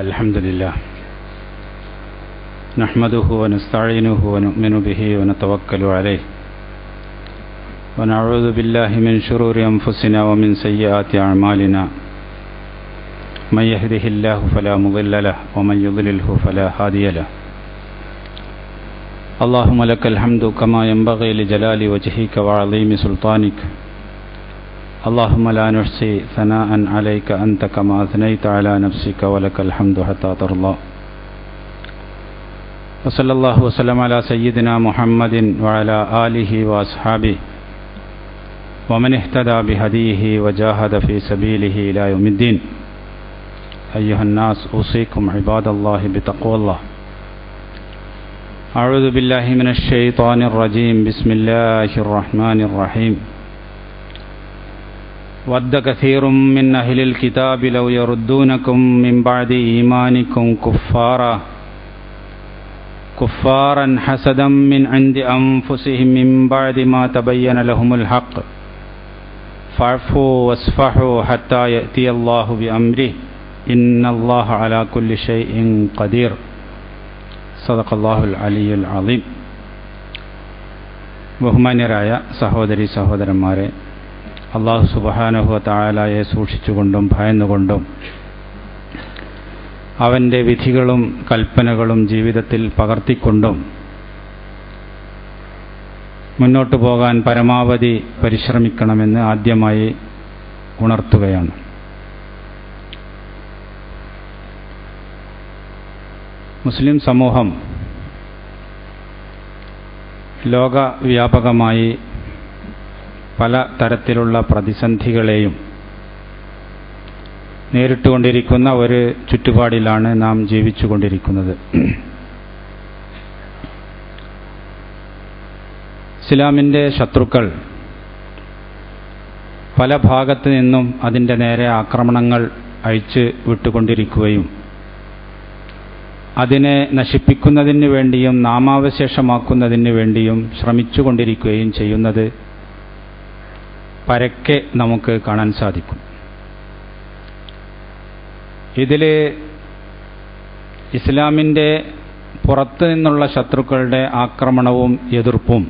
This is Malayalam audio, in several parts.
الحمد لله نحمده ونستعينه ونؤمن به ونتوكل عليه ونعوذ بالله من شرور أنفسنا ومن سيئات أعمالنا من يهده الله فلا مضل له ومن يضلله فلا هادي له اللهم لك الحمد كما ينبغي لجلال وجهك وعظيم سلطانك اللهم لا نحصي ثناء عليك أنت كما أثنيت على نفسك ولك الحمد حتى ترضى وصلى الله وسلم على سيدنا محمد وعلى آله وأصحابه ومن اهتدى بهديه وجاهد في سبيله إلى يوم الدين أيها الناس أوصيكم عباد الله بتقوى الله أعوذ بالله من الشيطان الرجيم بسم الله الرحمن الرحيم ود كثير من أهل الكتاب لو يردونكم من بعد إيمانكم كفارا حسدا من عند أنفسهم من بعد ما تبين لهم الحق فاعفوا واصفحوا حتى يأتي الله بأمره إن الله على كل شيء قدير صدق الله العلي العظيم. ബഹുമാന്യരായ സഹോദരി സഹോദരന്മാരെ, അല്ലാഹു സുബ്ഹാനഹു വ തആലയെ സൂക്ഷിച്ചുകൊണ്ടും ഭയന്നുകൊണ്ടും അവൻ്റെ വിധികളും കൽപ്പനകളും ജീവിതത്തിൽ പകർത്തിക്കൊണ്ടും മുന്നോട്ടു പോകാൻ പരമാവധി പരിശ്രമിക്കണമെന്ന് ആദ്യമായി ഉണർത്തുകയാണ്. മുസ്ലിം സമൂഹം ലോകവ്യാപകമായി പല തരത്തിലുള്ള പ്രതിസന്ധികളെയും നേരിട്ടുകൊണ്ടിരിക്കുന്ന ഒരു ചുറ്റുപാടിലാണ് നാം ജീവിച്ചുകൊണ്ടിരിക്കുന്നത്. ഇസ്ലാമിൻ്റെ ശത്രുക്കൾ പല ഭാഗത്തു നിന്നും അതിൻ്റെ നേരെ ആക്രമണങ്ങൾ അഴിച്ചു വിട്ടുകൊണ്ടിരിക്കുകയും അതിനെ നശിപ്പിക്കുന്നതിന് വേണ്ടിയും നാമാവശേഷമാക്കുന്നതിന് വേണ്ടിയും ശ്രമിച്ചുകൊണ്ടിരിക്കുകയും ചെയ്യുന്നത് പരക്കെ നമുക്ക് കാണാൻ സാധിക്കും. ഇതിൽ ഇസ്ലാമിൻ്റെ പുറത്തു നിന്നുള്ള ശത്രുക്കളുടെ ആക്രമണവും എതിർപ്പും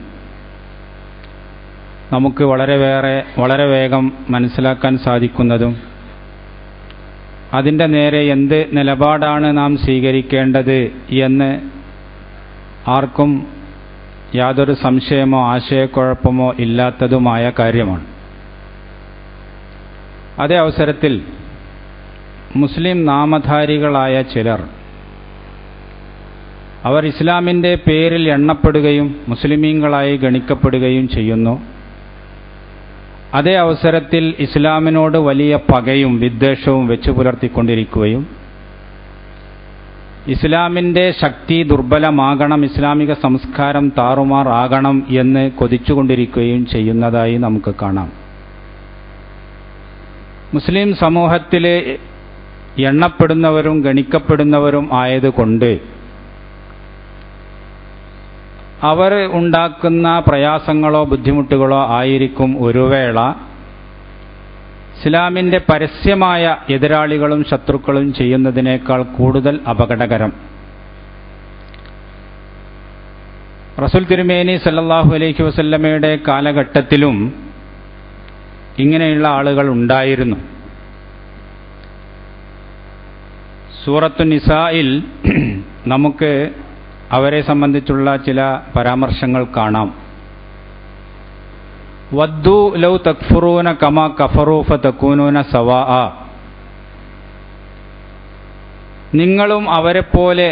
നമുക്ക് വളരെ വേഗം മനസ്സിലാക്കാൻ സാധിക്കുന്നതും അതിൻ്റെ നേരെ എന്ത് നിലപാടാണ് നാം സ്വീകരിക്കേണ്ടത് എന്ന് ആർക്കും യാതൊരു സംശയമോ ആശയക്കുഴപ്പമോ ഇല്ലാത്തതുമായ കാര്യമാണ്. അതേ അവസരത്തിൽ മുസ്ലിം നാമധാരികളായ ചിലർ അവർ ഇസ്ലാമിൻ്റെ പേരിൽ എണ്ണപ്പെടുകയും മുസ്ലിമീങ്ങളായി ഗണിക്കപ്പെടുകയും ചെയ്യുന്നു. അതേ അവസരത്തിൽ ഇസ്ലാമിനോട് വലിയ പകയും വിദ്വേഷവും വെച്ചു പുലർത്തിക്കൊണ്ടിരിക്കുകയും ഇസ്ലാമിൻ്റെ ശക്തി ദുർബലമാകണം, ഇസ്ലാമിക സംസ്കാരം താറുമാറാകണം എന്ന് കൊതിച്ചുകൊണ്ടിരിക്കുകയും ചെയ്യുന്നതായി നമുക്ക് കാണാം. മുസ്ലിം സമൂഹത്തിൽ എണ്ണപ്പെടുന്നവരും ഗണിക്കപ്പെടുന്നവരും ആയതുകൊണ്ട് അവർ ഉണ്ടാക്കുന്ന പ്രയാസങ്ങളോ ബുദ്ധിമുട്ടുകളോ ആയിരിക്കും ഒരു വേള ഇസ്ലാമിൻ്റെ പരസ്യമായ എതിരാളികളും ശത്രുക്കളും ചെയ്യുന്നതിനേക്കാൾ കൂടുതൽ അപകടകരം. റസൂൽ തിരുമേനി സല്ലല്ലാഹു അലൈഹി വസല്ലമയുടെ കാലഘട്ടത്തിലും ഇങ്ങനെയുള്ള ആളുകൾ ഉണ്ടായിരുന്നു. സൂറത്തു നിസായിൽ നമുക്ക് അവരെ സംബന്ധിച്ചുള്ള ചില പരാമർശങ്ങൾ കാണാം. വദ്ദു ലൗ തക്ഫുറൂന കമാ കഫറൂ ഫതകൂനൂന സവാഅ, നിങ്ങളും അവരെപ്പോലെ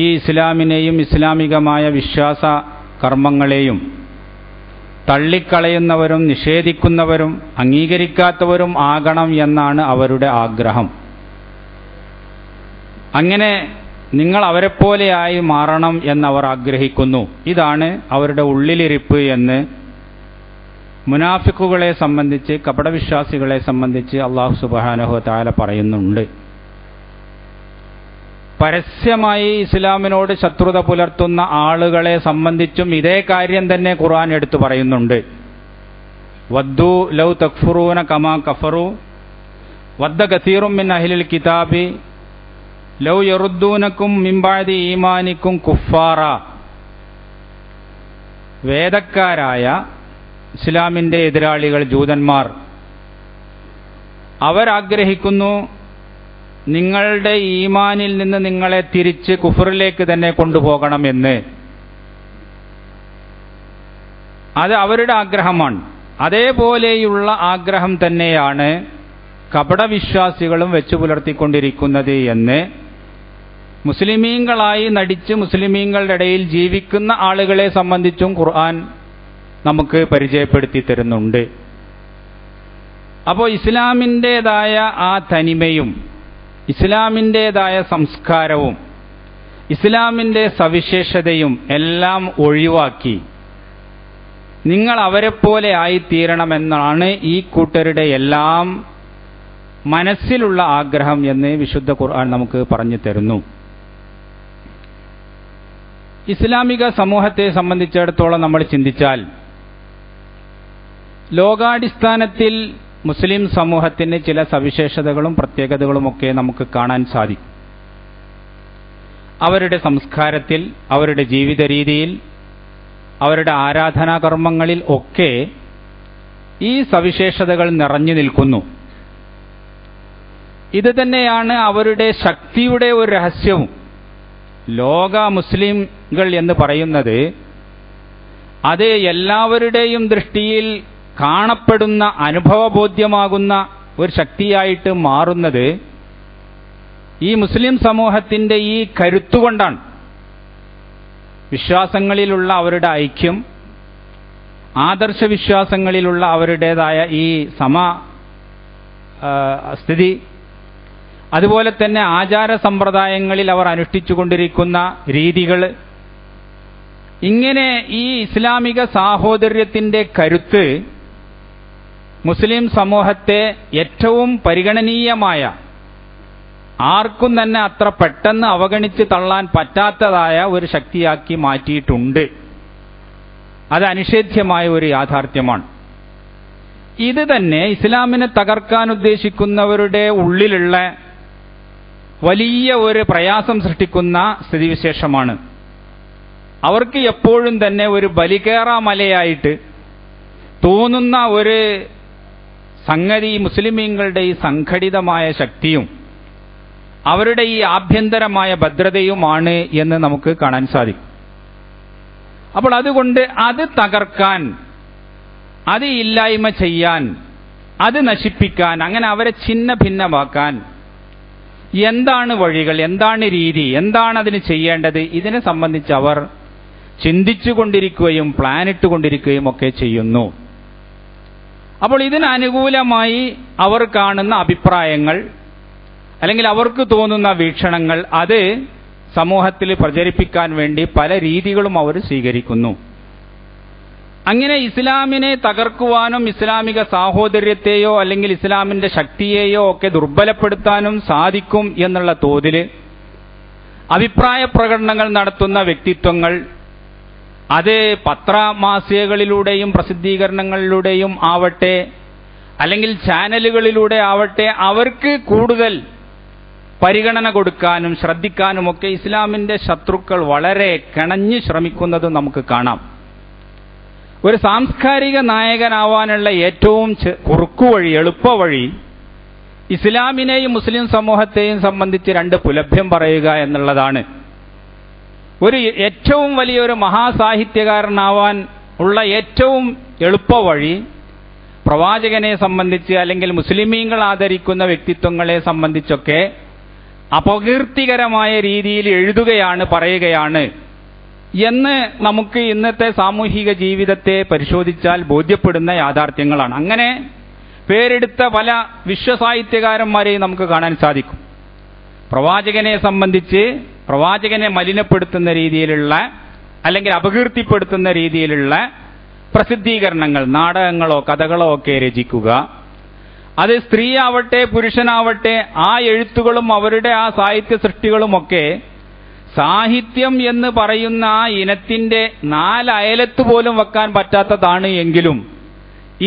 ഈ ഇസ്ലാമിനെയും ഇസ്ലാമികമായ വിശ്വാസ കർമ്മങ്ങളെയും തള്ളിക്കളയുന്നവരും നിഷേധിക്കുന്നവരും അംഗീകരിക്കാത്തവരും ആകണം എന്നാണ് അവരുടെ ആഗ്രഹം. അങ്ങനെ നിങ്ങൾ അവരെപ്പോലെയായി മാറണം എന്നവർ ആഗ്രഹിക്കുന്നു. ഇതാണ് അവരുടെ ഉള്ളിലിരിപ്പ് എന്ന് മുനാഫിക്കുകളെ സംബന്ധിച്ച്, കപടവിശ്വാസികളെ സംബന്ധിച്ച് അല്ലാഹു സുബ്ഹാനഹു വ തആല പറയുന്നുണ്ട്. പരസ്യമായി ഇസ്ലാമിനോട് ശത്രുത പുലർത്തുന്ന ആളുകളെ സംബന്ധിച്ചും ഇതേ കാര്യം തന്നെ ഖുർആൻ എടുത്തു പറയുന്നുണ്ട്. വദ്ദു ലൗ തക്ഫുറൂന കമാ കഫറു വദ്ദ കസീറും മിൻ അഹ്ലിൽ കിതാബി ലൗ യറുദ്ദൂനക്കും മിൻ ബഅദി ഈമാനിക്കും കുഫാറ. വേദക്കാരായ ഇസ്ലാമിൻ്റെ എതിരാളികൾ ജൂതന്മാർ അവരാഗ്രഹിക്കുന്നു നിങ്ങളുടെ ഈമാനിൽ നിന്ന് നിങ്ങളെ തിരിച്ച് കുഫറിലേക്ക് തന്നെ കൊണ്ടുപോകണമെന്ന്. അത് അവരുടെ ആഗ്രഹമാണ്. അതേപോലെയുള്ള ആഗ്രഹം തന്നെയാണ് കപടവിശ്വാസികളും വെച്ചു പുലർത്തിക്കൊണ്ടിരിക്കുന്നത് എന്ന് മുസ്ലിമീങ്ങളായി നടിച്ച് മുസ്ലിമീങ്ങളുടെ ഇടയിൽ ജീവിക്കുന്ന ആളുകളെ സംബന്ധിച്ചും ഖുർആൻ നമുക്ക് പരിചയപ്പെടുത്തി തരുന്നുണ്ട്. അപ്പോൾ ഇസ്ലാമിൻ്റേതായ ആ തനിമയും ഇസ്ലാമിൻ്റേതായ സംസ്കാരവും ഇസ്ലാമിൻ്റെ സവിശേഷതയും എല്ലാം ഒഴിവാക്കി നിങ്ങൾ അവരെപ്പോലെ ആയിത്തീരണമെന്നാണ് ഈ കൂട്ടരുടെ എല്ലാം മനസ്സിലുള്ള ആഗ്രഹം എന്ന് വിശുദ്ധ ഖുർആൻ നമുക്ക് പറഞ്ഞു തരുന്നു. ഇസ്ലാമിക സമൂഹത്തെ സംബന്ധിച്ചിടത്തോളം നമ്മൾ ചിന്തിച്ചാൽ ലോകാടിസ്ഥാനത്തിൽ മുസ്ലിം സമൂഹത്തിന് ചില സവിശേഷതകളും പ്രത്യേകതകളുമൊക്കെ നമുക്ക് കാണാൻ സാധിക്കും. അവരുടെ സംസ്കാരത്തിൽ, അവരുടെ ജീവിത രീതിയിൽ, അവരുടെ ആരാധനാകർമ്മങ്ങളിൽ ഒക്കെ ഈ സവിശേഷതകൾ നിറഞ്ഞു നിൽക്കുന്നു. ഇത് തന്നെയാണ് അവരുടെ ശക്തിയുടെ ഒരു രഹസ്യവും. ലോക മുസ്ലിംകൾ എന്ന് പറയുന്നത് അത് എല്ലാവരുടെയും ദൃഷ്ടിയിൽ കാണപ്പെടുന്ന അനുഭവബോധ്യമാകുന്ന ഒരു ശക്തിയായിട്ട് മാറുന്നത് ഈ മുസ്ലിം സമൂഹത്തിൻ്റെ ഈ കരുത്തുകൊണ്ടാണ്. വിശ്വാസങ്ങളിലുള്ള അവരുടെ ഐക്യം, ആദർശവിശ്വാസങ്ങളിലുള്ള അവരുടേതായ ഈ സ്ഥിതി, അതുപോലെ തന്നെ ആചാര സമ്പ്രദായങ്ങളിൽ അവർ അനുഷ്ഠിച്ചുകൊണ്ടിരിക്കുന്ന രീതികൾ, ഇങ്ങനെ ഈ ഇസ്ലാമിക സാഹോദര്യത്തിൻ്റെ കരുത്ത് മുസ്ലിം സമൂഹത്തെ ഏറ്റവും പരിഗണനീയമായ, ആർക്കും തന്നെ അത്ര പെട്ടെന്ന് അവഗണിച്ച് തള്ളാൻ പറ്റാത്തതായ ഒരു ശക്തിയാക്കി മാറ്റിയിട്ടുണ്ട്. അത് അനിഷേധ്യമായ ഒരു യാഥാർത്ഥ്യമാണ്. ഇത് തന്നെ ഇസ്ലാമിനെ തകർക്കാൻ ഉദ്ദേശിക്കുന്നവരുടെ ഉള്ളിലുള്ള വലിയ ഒരു പ്രയാസം സൃഷ്ടിക്കുന്ന സ്ഥിതിവിശേഷമാണ്. അവർക്ക് എപ്പോഴും തന്നെ ഒരു ബലികേറാ മലയായിട്ട് തോന്നുന്ന ഒരു സംഗതി മുസ്ലിമീങ്ങളുടെ ഈ സംഘടിതമായ ശക്തിയും അവരുടെ ഈ ആഭ്യന്തരമായ ഭദ്രതയുമാണ് എന്ന് നമുക്ക് കാണാൻ സാധിക്കും. അപ്പോൾ അതുകൊണ്ട് അത് തകർക്കാൻ, അത് ഇല്ലായ്മ ചെയ്യാൻ, അത് നശിപ്പിക്കാൻ, അങ്ങനെ അവരെ ഛിന്ന ഭിന്നമാക്കാൻ എന്താണ് വഴികൾ, എന്താണ് രീതി, എന്താണ് അതിന് ചെയ്യേണ്ടത്, ഇതിനെ സംബന്ധിച്ച് അവർ ചിന്തിച്ചുകൊണ്ടിരിക്കുകയും പ്ലാനിട്ടുകൊണ്ടിരിക്കുകയും ഒക്കെ ചെയ്യുന്നു. അപ്പോൾ ഇതിനനുകൂലമായി അവർ കാണുന്ന അഭിപ്രായങ്ങൾ അല്ലെങ്കിൽ അവർക്ക് തോന്നുന്ന വീക്ഷണങ്ങൾ അത് സമൂഹത്തിൽ പ്രചരിപ്പിക്കാൻ വേണ്ടി പല രീതികളും അവർ സ്വീകരിക്കുന്നു. അങ്ങനെ ഇസ്ലാമിനെ തകർക്കുവാനും ഇസ്ലാമിക സാഹോദര്യത്തെയോ അല്ലെങ്കിൽ ഇസ്ലാമിന്റെ ശക്തിയെയോ ഒക്കെ ദുർബലപ്പെടുത്താനും സാധിക്കും എന്നുള്ള തോതിൽ അഭിപ്രായ പ്രകടനങ്ങൾ നടത്തുന്ന വ്യക്തിത്വങ്ങൾ അത് പത്രമാസികകളിലൂടെയും പ്രസിദ്ധീകരണങ്ങളിലൂടെയും ആവട്ടെ അല്ലെങ്കിൽ ചാനലുകളിലൂടെ ആവട്ടെ അവർക്ക് കൂടുതൽ പരിഗണന കൊടുക്കാനും ശ്രദ്ധിക്കാനുമൊക്കെ ഇസ്ലാമിന്റെ ശത്രുക്കൾ വളരെ കിണഞ്ഞു ശ്രമിക്കുന്നത് നമുക്ക് കാണാം. ഒരു സാംസ്കാരിക നായകനാവാനുള്ള ഏറ്റവും കുറുക്കുവഴി, എളുപ്പവഴി ഇസ്ലാമിനെയും മുസ്ലിം സമൂഹത്തെയും സംബന്ധിച്ച് രണ്ട് പുലഭ്യം പറയുക എന്നുള്ളതാണ്. ഒരു ഏറ്റവും വലിയൊരു മഹാസാഹിത്യകാരനാവാൻ ഉള്ള ഏറ്റവും എളുപ്പവഴി പ്രവാചകനെ സംബന്ധിച്ച് അല്ലെങ്കിൽ മുസ്ലിമീങ്ങൾ ആദരിക്കുന്ന വ്യക്തിത്വങ്ങളെ സംബന്ധിച്ചൊക്കെ അപകീർത്തികരമായ രീതിയിൽ എഴുതുകയാണ്, പറയുകയാണ് എന്ന് നമുക്ക് ഇന്നത്തെ സാമൂഹിക ജീവിതത്തെ പരിശോധിച്ചാൽ ബോധ്യപ്പെടുന്ന യാഥാർത്ഥ്യങ്ങളാണ്. അങ്ങനെ പേരെടുത്ത പല വിശ്വസാഹിത്യകാരന്മാരെയും നമുക്ക് കാണാൻ സാധിക്കും. പ്രവാചകനെ സംബന്ധിച്ച് പ്രവാചകനെ മലിനപ്പെടുത്തുന്ന രീതിയിലുള്ള അല്ലെങ്കിൽ അപകീർത്തിപ്പെടുത്തുന്ന രീതിയിലുള്ള പ്രസിദ്ധീകരണങ്ങൾ, നാടകങ്ങളോ കഥകളോ ഒക്കെ രചിക്കുക. അത് സ്ത്രീയാവട്ടെ പുരുഷനാവട്ടെ ആ എഴുത്തുകളും അവരുടെ ആ സാഹിത്യ സൃഷ്ടികളുമൊക്കെ സാഹിത്യം എന്ന് പറയുന്ന ആ ഇനത്തിന്റെ നാലയലത്ത് പോലും വെക്കാൻ പറ്റാത്തതാണ് എങ്കിലും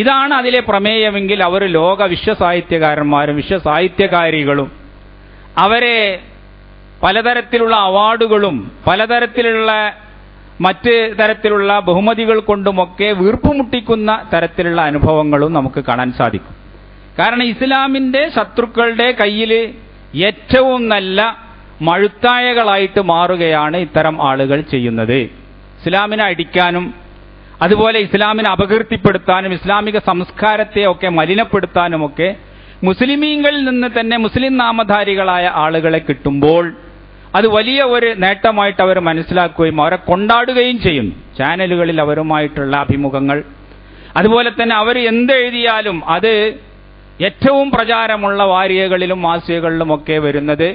ഇതാണ് അതിലെ പ്രമേയമെങ്കിൽ അവർ ലോക വിശ്വസാഹിത്യകാരന്മാരും വിശ്വസാഹിത്യകാരികളും അവരെ പലതരത്തിലുള്ള അവാർഡുകളും പലതരത്തിലുള്ള മറ്റ് തരത്തിലുള്ള ബഹുമതികൾ കൊണ്ടുമൊക്കെ വീർപ്പുമുട്ടിക്കുന്ന തരത്തിലുള്ള അനുഭവങ്ങളും നമുക്ക് കാണാൻ സാധിക്കും. കാരണം ഇസ്ലാമിന്റെ ശത്രുക്കളുടെ കയ്യിൽ ഏറ്റവും നല്ല മഴുത്തായകളായിട്ട് മാറുകയാണ് ഇത്തരം ആളുകൾ ചെയ്യുന്നത്. ഇസ്ലാമിനെ അടിക്കാനും അതുപോലെ ഇസ്ലാമിനെ അപകീർത്തിപ്പെടുത്താനും ഇസ്ലാമിക സംസ്കാരത്തെ ഒക്കെ മലിനപ്പെടുത്താനുമൊക്കെ മുസ്ലിമീങ്ങളിൽ നിന്ന് തന്നെ മുസ്ലിം നാമധാരികളായ ആളുകളെ കിട്ടുമ്പോൾ അത് വലിയ ഒരു നേട്ടമായിട്ട് അവർ മനസ്സിലാക്കുകയും അവരെ കൊണ്ടാടുകയും ചെയ്യുന്നു. ചാനലുകളിൽ അവരുമായിട്ടുള്ള അഭിമുഖങ്ങൾ, അതുപോലെ തന്നെ അവർ എന്തെഴുതിയാലും അത് ഏറ്റവും പ്രചാരമുള്ള വാരികകളിലും മാസികകളിലുമൊക്കെ വരുന്നത്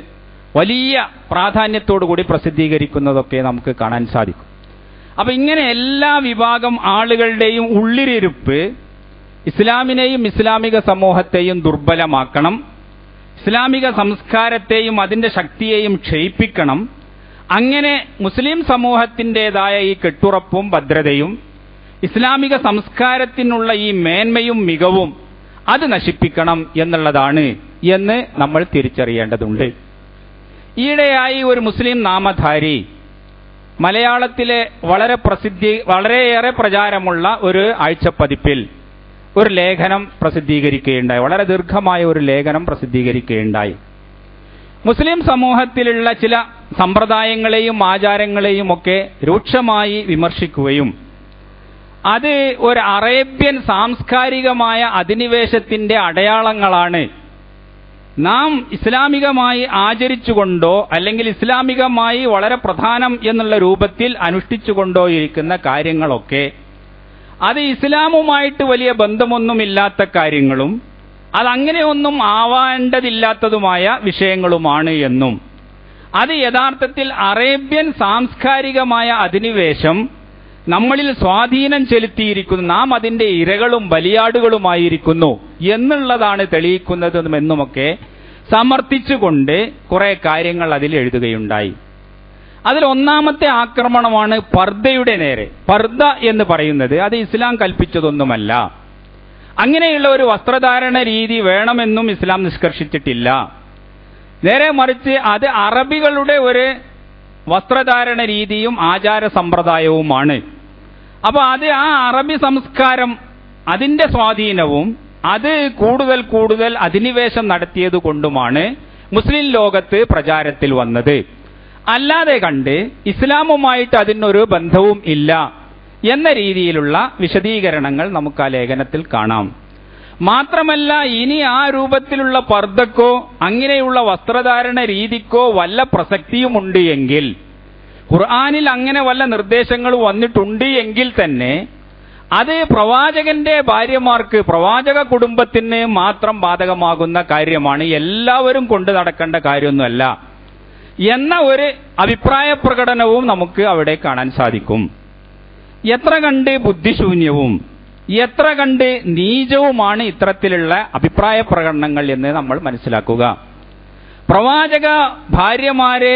വലിയ പ്രാധാന്യത്തോടുകൂടി പ്രസിദ്ധീകരിക്കുന്നതൊക്കെ നമുക്ക് കാണാൻ സാധിക്കും. അപ്പൊ ഇങ്ങനെ എല്ലാ വിഭാഗം ആളുകളുടെയും ഉള്ളിലിരുപ്പ് ഇസ്ലാമിനെയും ഇസ്ലാമിക സമൂഹത്തെയും ദുർബലമാക്കണം, ഇസ്ലാമിക സംസ്കാരത്തെയും അതിന്റെ ശക്തിയെയും ക്ഷയിപ്പിക്കണം. അങ്ങനെ മുസ്ലിം സമൂഹത്തിൻ്റെതായ ഈ കെട്ടുറപ്പും ഭദ്രതയും ഇസ്ലാമിക സംസ്കാരത്തിനുള്ള ഈ മേന്മയും മികവും അത് നശിപ്പിക്കണം എന്നുള്ളതാണ് എന്ന് നമ്മൾ തിരിച്ചറിയേണ്ടതുണ്ട്. ഈയിടെയായി ഒരു മുസ്ലിം നാമധാരി മലയാളത്തിലെ വളരെയേറെ പ്രചാരമുള്ള ഒരു ആഴ്ചപ്പതിപ്പിൽ ഒരു ലേഖനം പ്രസിദ്ധീകരിക്കുകയുണ്ടായി. വളരെ ദീർഘമായ ഒരു ലേഖനം പ്രസിദ്ധീകരിക്കുകയുണ്ടായി. മുസ്ലിം സമൂഹത്തിലുള്ള ചില സമ്പ്രദായങ്ങളെയും ആചാരങ്ങളെയും ഒക്കെ രൂക്ഷമായി വിമർശിക്കുകയും അത് ഒരു അറേബ്യൻ സാംസ്കാരികമായ അധിനിവേശത്തിന്റെ അടയാളങ്ങളാണ്, നാം ഇസ്ലാമികമായി ആചരിച്ചുകൊണ്ടോ അല്ലെങ്കിൽ ഇസ്ലാമികമായി വളരെ പ്രധാനം എന്നുള്ള രൂപത്തിൽ അനുഷ്ഠിച്ചുകൊണ്ടോ ഇരിക്കുന്ന കാര്യങ്ങളൊക്കെ അത് ഇസ്ലാമുമായിട്ട് വലിയ ബന്ധമൊന്നുമില്ലാത്ത കാര്യങ്ങളും അതങ്ങനെയൊന്നും ആവാണ്ടതില്ലാത്തതുമായ വിഷയങ്ങളുമാണ് എന്നും അത് യഥാർത്ഥത്തിൽ അറേബ്യൻ സാംസ്കാരികമായ അധിനിവേശം നമ്മളിൽ സ്വാധീനം ചെലുത്തിയിരിക്കുന്നു, നാം അതിന്റെ ഇരകളും ബലിയാടുകളുമായിരിക്കുന്നു എന്നുള്ളതാണ് തെളിയിക്കുന്നതെന്നുമൊക്കെ സമർത്ഥിച്ചുകൊണ്ട് കുറെ കാര്യങ്ങൾ അതിൽ എഴുതുകയുണ്ടായി. അതിൽ ഒന്നാമത്തെ ആക്രമണമാണ് പർദ്ദയുടെ നേരെ. പർദ്ദ എന്ന് പറയുന്നത് അത് ഇസ്ലാം കൽപ്പിച്ചതൊന്നുമല്ല, അങ്ങനെയുള്ള ഒരു വസ്ത്രധാരണ രീതി വേണമെന്നും ഇസ്ലാം നിഷ്കർഷിച്ചിട്ടില്ല. നേരെ മറിച്ച് അത് അറബികളുടെ ഒരു വസ്ത്രധാരണ രീതിയും ആചാര സമ്പ്രദായവുമാണ്. അപ്പൊ അത് ആ അറബി സംസ്കാരം അതിന്റെ സ്വാധീനവും അത് കൂടുതൽ അധിനിവേശം നടത്തിയത് കൊണ്ടുമാണ് മുസ്ലിം ലോകത്ത് പ്രചാരത്തിൽ വന്നത്. അല്ലാതെ കണ്ട് ഇസ്ലാമുമായിട്ട് അതിനൊരു ബന്ധവും ഇല്ല എന്ന രീതിയിലുള്ള വിശദീകരണങ്ങൾ നമുക്ക് ആ ലേഖനത്തിൽ കാണാം. മാത്രമല്ല, ഇനി ആ രൂപത്തിലുള്ള പർദ്ദക്കോ അങ്ങനെയുള്ള വസ്ത്രധാരണ രീതിക്കോ വല്ല പ്രസക്തിയുമുണ്ട് എങ്കിൽ, ഖുർആനിൽ അങ്ങനെ വല്ല നിർദ്ദേശങ്ങൾ വന്നിട്ടുണ്ട് എങ്കിൽ തന്നെ അത് പ്രവാചകന്റെ ഭാര്യമാർക്ക്, പ്രവാചക കുടുംബത്തിന് മാത്രം ബാധകമാകുന്ന കാര്യമാണ്, എല്ലാവരും കൊണ്ടു നടക്കേണ്ട കാര്യമൊന്നുമല്ല എന്ന ഒരു അഭിപ്രായ പ്രകടനവും നമുക്ക് അവിടെ കാണാൻ സാധിക്കും. എത്ര കണ്ട് ബുദ്ധിശൂന്യവും എത്ര കണ്ട് നീചവുമാണ് ഇത്തരത്തിലുള്ള അഭിപ്രായ പ്രകടനങ്ങൾ എന്ന് നമ്മൾ മനസ്സിലാക്കുക. പ്രവാചക ഭാര്യമാരെ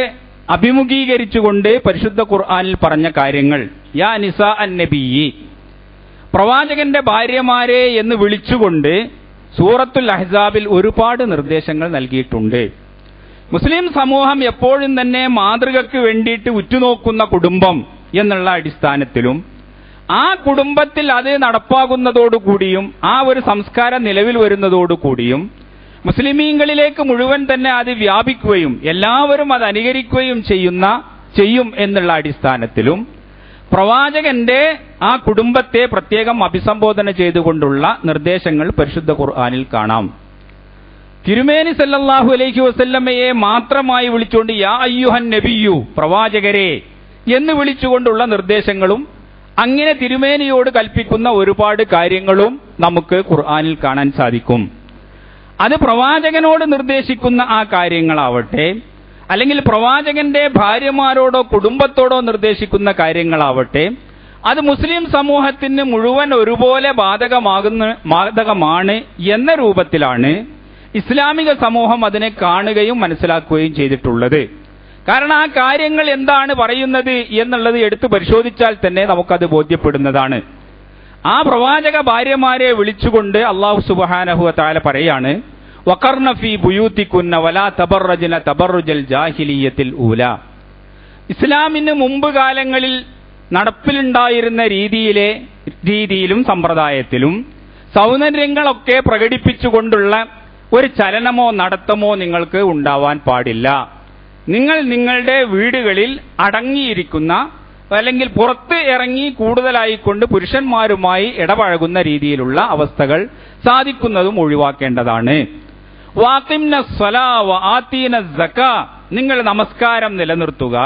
അഭിമുഖീകരിച്ചുകൊണ്ട് പരിശുദ്ധ ഖുർആനിൽ പറഞ്ഞ കാര്യങ്ങൾ, യാ നിസാ അൻ-നബിയ്യി, പ്രവാചകന്റെ ഭാര്യമാരെ എന്ന് വിളിച്ചുകൊണ്ട് സൂറത്തുൽ അഹ്സാബിൽ ഒരുപാട് നിർദ്ദേശങ്ങൾ നൽകിയിട്ടുണ്ട്. മുസ്ലിം സമൂഹം എപ്പോഴും തന്നെ മാതൃകയ്ക്ക് വേണ്ടിയിട്ട് ഉറ്റുനോക്കുന്ന കുടുംബം എന്നുള്ള അടിസ്ഥാനത്തിലും ആ കുടുംബത്തിൽ അത് നടപ്പാകുന്നതോടുകൂടിയും ആ ഒരു സംസ്കാരം നിലവിൽ വരുന്നതോടുകൂടിയും മുസ്ലിമീങ്ങളിലേക്ക് മുഴുവൻ തന്നെ അത് വ്യാപിക്കുകയും എല്ലാവരും അത് അനുകരിക്കുകയും ചെയ്യും എന്നുള്ള അടിസ്ഥാനത്തിലും പ്രവാചകന്റെ ആ കുടുംബത്തെ പ്രത്യേകം അഭിസംബോധന ചെയ്തുകൊണ്ടുള്ള നിർദ്ദേശങ്ങൾ പരിശുദ്ധ ഖുർആനിൽ കാണാം. തിരുമേനി സല്ലല്ലാഹു അലൈഹി വസല്ലമയെ മാത്രമായി വിളിച്ചുകൊണ്ട് യാ അയ്യുഹൻ നബിയു, പ്രവാചകരെ എന്ന് വിളിച്ചുകൊണ്ടുള്ള നിർദ്ദേശങ്ങളും അങ്ങനെ തിരുമേനിയോട് കൽപ്പിക്കുന്ന ഒരുപാട് കാര്യങ്ങളും നമുക്ക് ഖുർആനിൽ കാണാൻ സാധിക്കും. അത് പ്രവാചകനോട് നിർദ്ദേശിക്കുന്ന ആ കാര്യങ്ങളാവട്ടെ, അല്ലെങ്കിൽ പ്രവാചകന്റെ ഭാര്യമാരോടോ കുടുംബത്തോടോ നിർദ്ദേശിക്കുന്ന കാര്യങ്ങളാവട്ടെ, അത് മുസ്ലിം സമൂഹത്തിന് മുഴുവൻ ഒരുപോലെ ബാധകമാണ് എന്ന രൂപത്തിലാണ് ഇസ്ലാമിക സമൂഹം അതിനെ കാണുകയും മനസ്സിലാക്കുകയും ചെയ്തിട്ടുള്ളത്. കാരണം ആ കാര്യങ്ങൾ എന്താണ് പറയുന്നത് എന്നുള്ളത് എടുത്തു പരിശോധിച്ചാൽ തന്നെ നമുക്കത് ബോധ്യപ്പെടുന്നതാണ്. ആ പ്രവാചക ഭാര്യമാരെ വിളിച്ചുകൊണ്ട് അല്ലാഹു സുബ്ഹാനഹു വ തആല പറയാണ്, വഖർന ഫീ ബുയൂതികുന്ന വലാ തബറജ്ന തബറുജൽ ജാഹിലിയ്യത്തിൽ ഊല. ഇസ്ലാമിന് മുമ്പ് കാലങ്ങളിൽ നടപ്പിലുണ്ടായിരുന്ന രീതിയിലും സമ്പ്രദായത്തിലും സൗന്ദര്യങ്ങളൊക്കെ പ്രകടിപ്പിച്ചുകൊണ്ടുള്ള ഒരു ചലനമോ നടത്തമോ നിങ്ങൾക്ക് ഉണ്ടാവാൻ പാടില്ല. നിങ്ങൾ നിങ്ങളുടെ വീടുകളിൽ അടങ്ങിയിരിക്കുന്ന അല്ലെങ്കിൽ പുറത്ത് ഇറങ്ങി കൂടുതലായിക്കൊണ്ട് പുരുഷന്മാരുമായി ഇടപഴകുന്ന രീതിയിലുള്ള അവസ്ഥകൾ സാധിക്കുന്നതും ഒഴിവാക്കേണ്ടതാണ്. വാഖിംന സ്വലാ വആതീന സക്കാ, നിങ്ങൾ നമസ്കാരം നിലനിർത്തുക,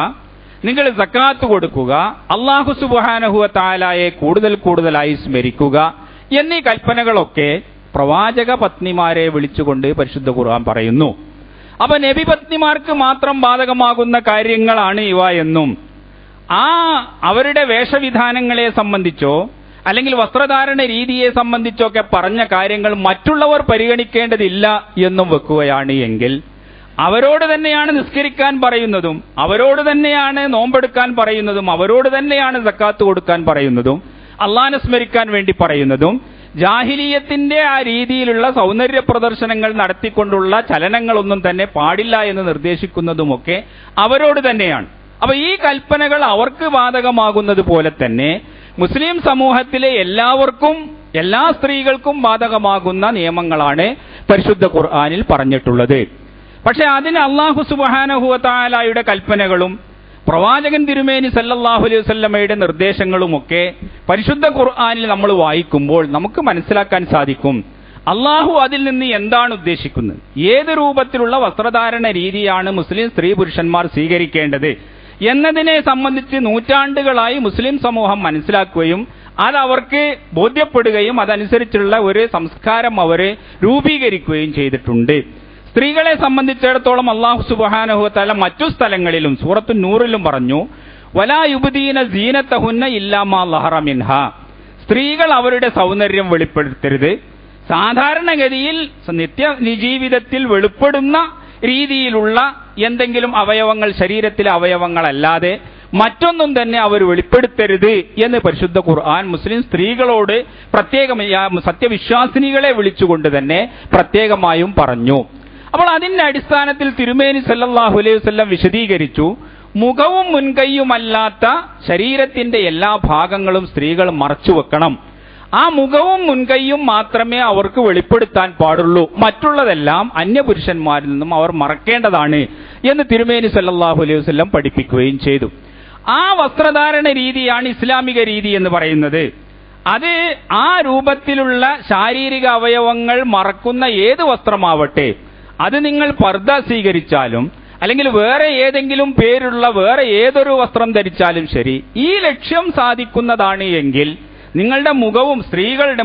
നിങ്ങൾ സക്കാത്ത് കൊടുക്കുക, അല്ലാഹു സുബ്ഹാനഹു വ തആലയെ കൂടുതലായി സ്മരിക്കുക എന്നീ കൽപ്പനകളൊക്കെ പ്രവാചക പത്നിമാരെ വിളിച്ചുകൊണ്ട് പരിശുദ്ധ ഖുർആൻ പറയുന്നു. അപ്പൊ നബി പത്നിമാർക്ക് മാത്രം ബാധകമാകുന്ന കാര്യങ്ങളാണ് ഇവ എന്നും അവരുടെ വേഷവിധാനങ്ങളെ സംബന്ധിച്ചോ അല്ലെങ്കിൽ വസ്ത്രധാരണ രീതിയെ സംബന്ധിച്ചൊക്കെ പറഞ്ഞ കാര്യങ്ങൾ മറ്റുള്ളവർ പരിഗണിക്കേണ്ടതില്ല എന്നും വെക്കുകയാണ് എങ്കിൽ അവരോട് തന്നെയാണ് നിസ്കരിക്കാൻ പറയുന്നതും, അവരോട് തന്നെയാണ് നോമ്പെടുക്കാൻ പറയുന്നതും, അവരോട് തന്നെയാണ് സക്കാത്ത് കൊടുക്കാൻ പറയുന്നതും, അള്ളാഹനെ സ്മരിക്കാൻ വേണ്ടി പറയുന്നതും, ജാഹിലിയത്തിന്റെ ആ രീതിയിലുള്ള സൗന്ദര്യ പ്രദർശനങ്ങൾ നടത്തിക്കൊണ്ടുള്ള ചലനങ്ങളൊന്നും തന്നെ പാടില്ല എന്ന് നിർദ്ദേശിക്കുന്നതുമൊക്കെ അവരോട് തന്നെയാണ്. അപ്പൊ ഈ കൽപ്പനകൾ അവർക്ക് ബാധകമാകുന്നത് പോലെ തന്നെ മുസ്ലിം സമൂഹത്തിലെ എല്ലാവർക്കും, എല്ലാ സ്ത്രീകൾക്കും ബാധകമാകുന്ന നിയമങ്ങളാണ് പരിശുദ്ധ ഖുർആനിൽ പറഞ്ഞിട്ടുള്ളത്. പക്ഷെ അതിന് അല്ലാഹു സുബ്ഹാനഹു വ തആലയുടെ കൽപ്പനകളും പ്രവാചകൻ തിരുമേനി സല്ലല്ലാഹു അലൈഹി വസല്ലമയുടെ നിർദ്ദേശങ്ങളുമൊക്കെ പരിശുദ്ധ ഖുർആനിൽ നമ്മൾ വായിക്കുമ്പോൾ നമുക്ക് മനസ്സിലാക്കാൻ സാധിക്കും അല്ലാഹു അതിൽ നിന്ന് എന്താണ് ഉദ്ദേശിക്കുന്നത്, ഏത് രൂപത്തിലുള്ള വസ്ത്രധാരണ രീതിയാണ് മുസ്ലിം സ്ത്രീ പുരുഷന്മാർ സ്വീകരിക്കേണ്ടത് എന്നതിനെ സംബന്ധിച്ച് നൂറ്റാണ്ടുകളായി മുസ്ലിം സമൂഹം മനസ്സിലാക്കുകയും അതവർക്ക് ബോധ്യപ്പെടുകയും അതനുസരിച്ചുള്ള ഒരു സംസ്കാരം അവരെ രൂപീകരിക്കുകയും ചെയ്തിട്ടുണ്ട്. സ്ത്രീകളെ സംബന്ധിച്ചിടത്തോളം അല്ലാഹു സുബ്ഹാനഹു വ തആല മറ്റു സ്ഥലങ്ങളിലും സൂറത്തു നൂറിലും പറഞ്ഞു, വലാ യുബ്ദീന സീനതഹുന്ന ഇല്ലാ മാ ലഹറ മിൻഹാ, സ്ത്രീകൾ അവരുടെ സൗന്ദര്യം വെളിപ്പെടുത്തരുത്. സാധാരണഗതിയിൽ നിത്യജീവിതത്തിൽ വെളിപ്പെടുന്ന രീതിയിലുള്ള എന്തെങ്കിലും അവയവങ്ങൾ, ശരീരത്തിലെ അവയവങ്ങളല്ലാതെ മറ്റൊന്നും തന്നെ അവർ വെളിപ്പെടുത്തരുത് എന്ന് പരിശുദ്ധ ഖുർആൻ മുസ്ലിം സ്ത്രീകളോട് പ്രത്യേകമായി സത്യവിശ്വാസിനികളെ വിളിച്ചുകൊണ്ട് തന്നെ പ്രത്യേകമായും പറഞ്ഞു. അപ്പോൾ അതിന്റെ അടിസ്ഥാനത്തിൽ തിരുമേനി സല്ലല്ലാഹു അലൈഹി വസല്ലം വിശദീകരിച്ചു, മുഖവും മുൻകൈയുമല്ലാത്ത ശരീരത്തിന്റെ എല്ലാ ഭാഗങ്ങളും സ്ത്രീകൾ മറച്ചുവെക്കണം. ആ മുഖവും മുൻകൈയും മാത്രമേ അവർക്ക് വെളിപ്പെടുത്താൻ പാടുള്ളൂ, മറ്റുള്ളതെല്ലാം അന്യപുരുഷന്മാരിൽ നിന്നും അവർ മറക്കേണ്ടതാണ് എന്ന് തിരുമേനി സല്ലല്ലാഹു അലൈഹി വസല്ലം പഠിപ്പിക്കുകയും ചെയ്തു. ആ വസ്ത്രധാരണ രീതിയാണ് ഇസ്ലാമിക രീതി എന്ന് പറയുന്നത്. അത് ആ രൂപത്തിലുള്ള ശാരീരിക അവയവങ്ങൾ മറക്കുന്ന ഏത് വസ്ത്രമാവട്ടെ, അത് നിങ്ങൾ പർദ്ദ സ്വീകരിച്ചാലും അല്ലെങ്കിൽ വേറെ ഏതെങ്കിലും പേരുള്ള വേറെ ഏതൊരു വസ്ത്രം ധരിച്ചാലും ശരി, ഈ ലക്ഷ്യം സാധിക്കുന്നതാണ് എങ്കിൽ നിങ്ങളുടെ മുഖവും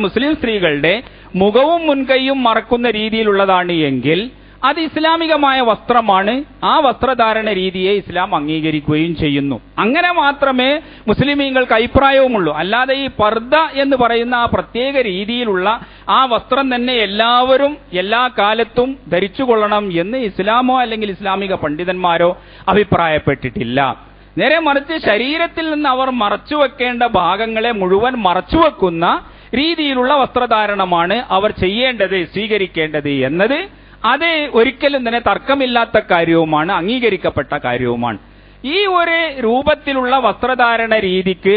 മുസ്ലിം സ്ത്രീകളുടെ മുഖവും മുൻകൈയും മറക്കുന്ന രീതിയിലുള്ളതാണ് എങ്കിൽ അത് ഇസ്ലാമികമായ വസ്ത്രമാണ്. ആ വസ്ത്രധാരണ രീതിയെ ഇസ്ലാം അംഗീകരിക്കുകയും ചെയ്യുന്നു. അങ്ങനെ മാത്രമേ മുസ്ലിമീങ്ങൾക്ക് അഭിപ്രായവുമുള്ളൂ. അല്ലാതെ ഈ പർദ്ദ എന്ന് പറയുന്ന ആ പ്രത്യേക രീതിയിലുള്ള ആ വസ്ത്രം തന്നെ എല്ലാവരും എല്ലാ കാലത്തും ധരിച്ചുകൊള്ളണം എന്ന് ഇസ്ലാമോ അല്ലെങ്കിൽ ഇസ്ലാമിക പണ്ഡിതന്മാരോ അഭിപ്രായപ്പെട്ടിട്ടില്ല. നേരെ മറിച്ച് ശരീരത്തിൽ നിന്ന് അവർ മറച്ചുവെക്കേണ്ട ഭാഗങ്ങളെ മുഴുവൻ മറച്ചുവെക്കുന്ന രീതിയിലുള്ള വസ്ത്രധാരണമാണ് അവർ ചെയ്യേണ്ടത്, സ്വീകരിക്കേണ്ടത് എന്നത് അത് ഒരിക്കലും തന്നെ തർക്കമില്ലാത്ത കാര്യവുമാണ്, അംഗീകരിക്കപ്പെട്ട കാര്യവുമാണ്. ഈ ഒരു രൂപത്തിലുള്ള വസ്ത്രധാരണ രീതിക്ക്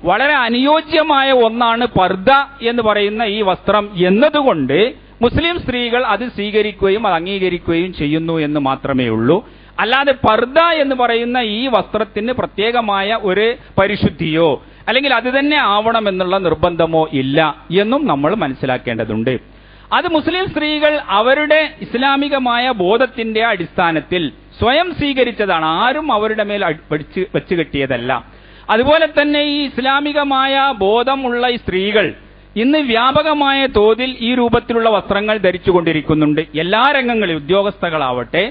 വളരെ അനുയോജ്യമായ ഒന്നാണ് പർദ്ദ എന്ന് പറയുന്ന ഈ വസ്ത്രം എന്നതുകൊണ്ട് മുസ്ലിം സ്ത്രീകൾ അത് സ്വീകരിക്കുകയും അത് അംഗീകരിക്കുകയും ചെയ്യുന്നു എന്ന് മാത്രമേ ഉള്ളൂ. അല്ലാതെ പർദ്ദ എന്ന് പറയുന്ന ഈ വസ്ത്രത്തിന് പ്രത്യേകമായ ഒരു പരിശുദ്ധിയോ അല്ലെങ്കിൽ അത് തന്നെ ആവണമെന്നുള്ള നിർബന്ധമോ ഇല്ല എന്നും നമ്മൾ മനസ്സിലാക്കേണ്ടതുണ്ട്. അത് മുസ്ലിം സ്ത്രീകൾ അവരുടെ ഇസ്ലാമികമായ ബോധത്തിന്റെ അടിസ്ഥാനത്തിൽ സ്വയം സ്വീകരിച്ചതാണ്, ആരും അവരുടെ മേൽ വെച്ച് കെട്ടിയതല്ല. അതുപോലെ തന്നെ ഈ ഇസ്ലാമികമായ ബോധമുള്ള ഈ സ്ത്രീകൾ ഇന്ന് വ്യാപകമായ തോതിൽ ഈ രൂപത്തിലുള്ള വസ്ത്രങ്ങൾ ധരിച്ചുകൊണ്ടിരിക്കുന്നുണ്ട്. എല്ലാ രംഗങ്ങളിൽ ഉദ്യോഗസ്ഥകളാവട്ടെ,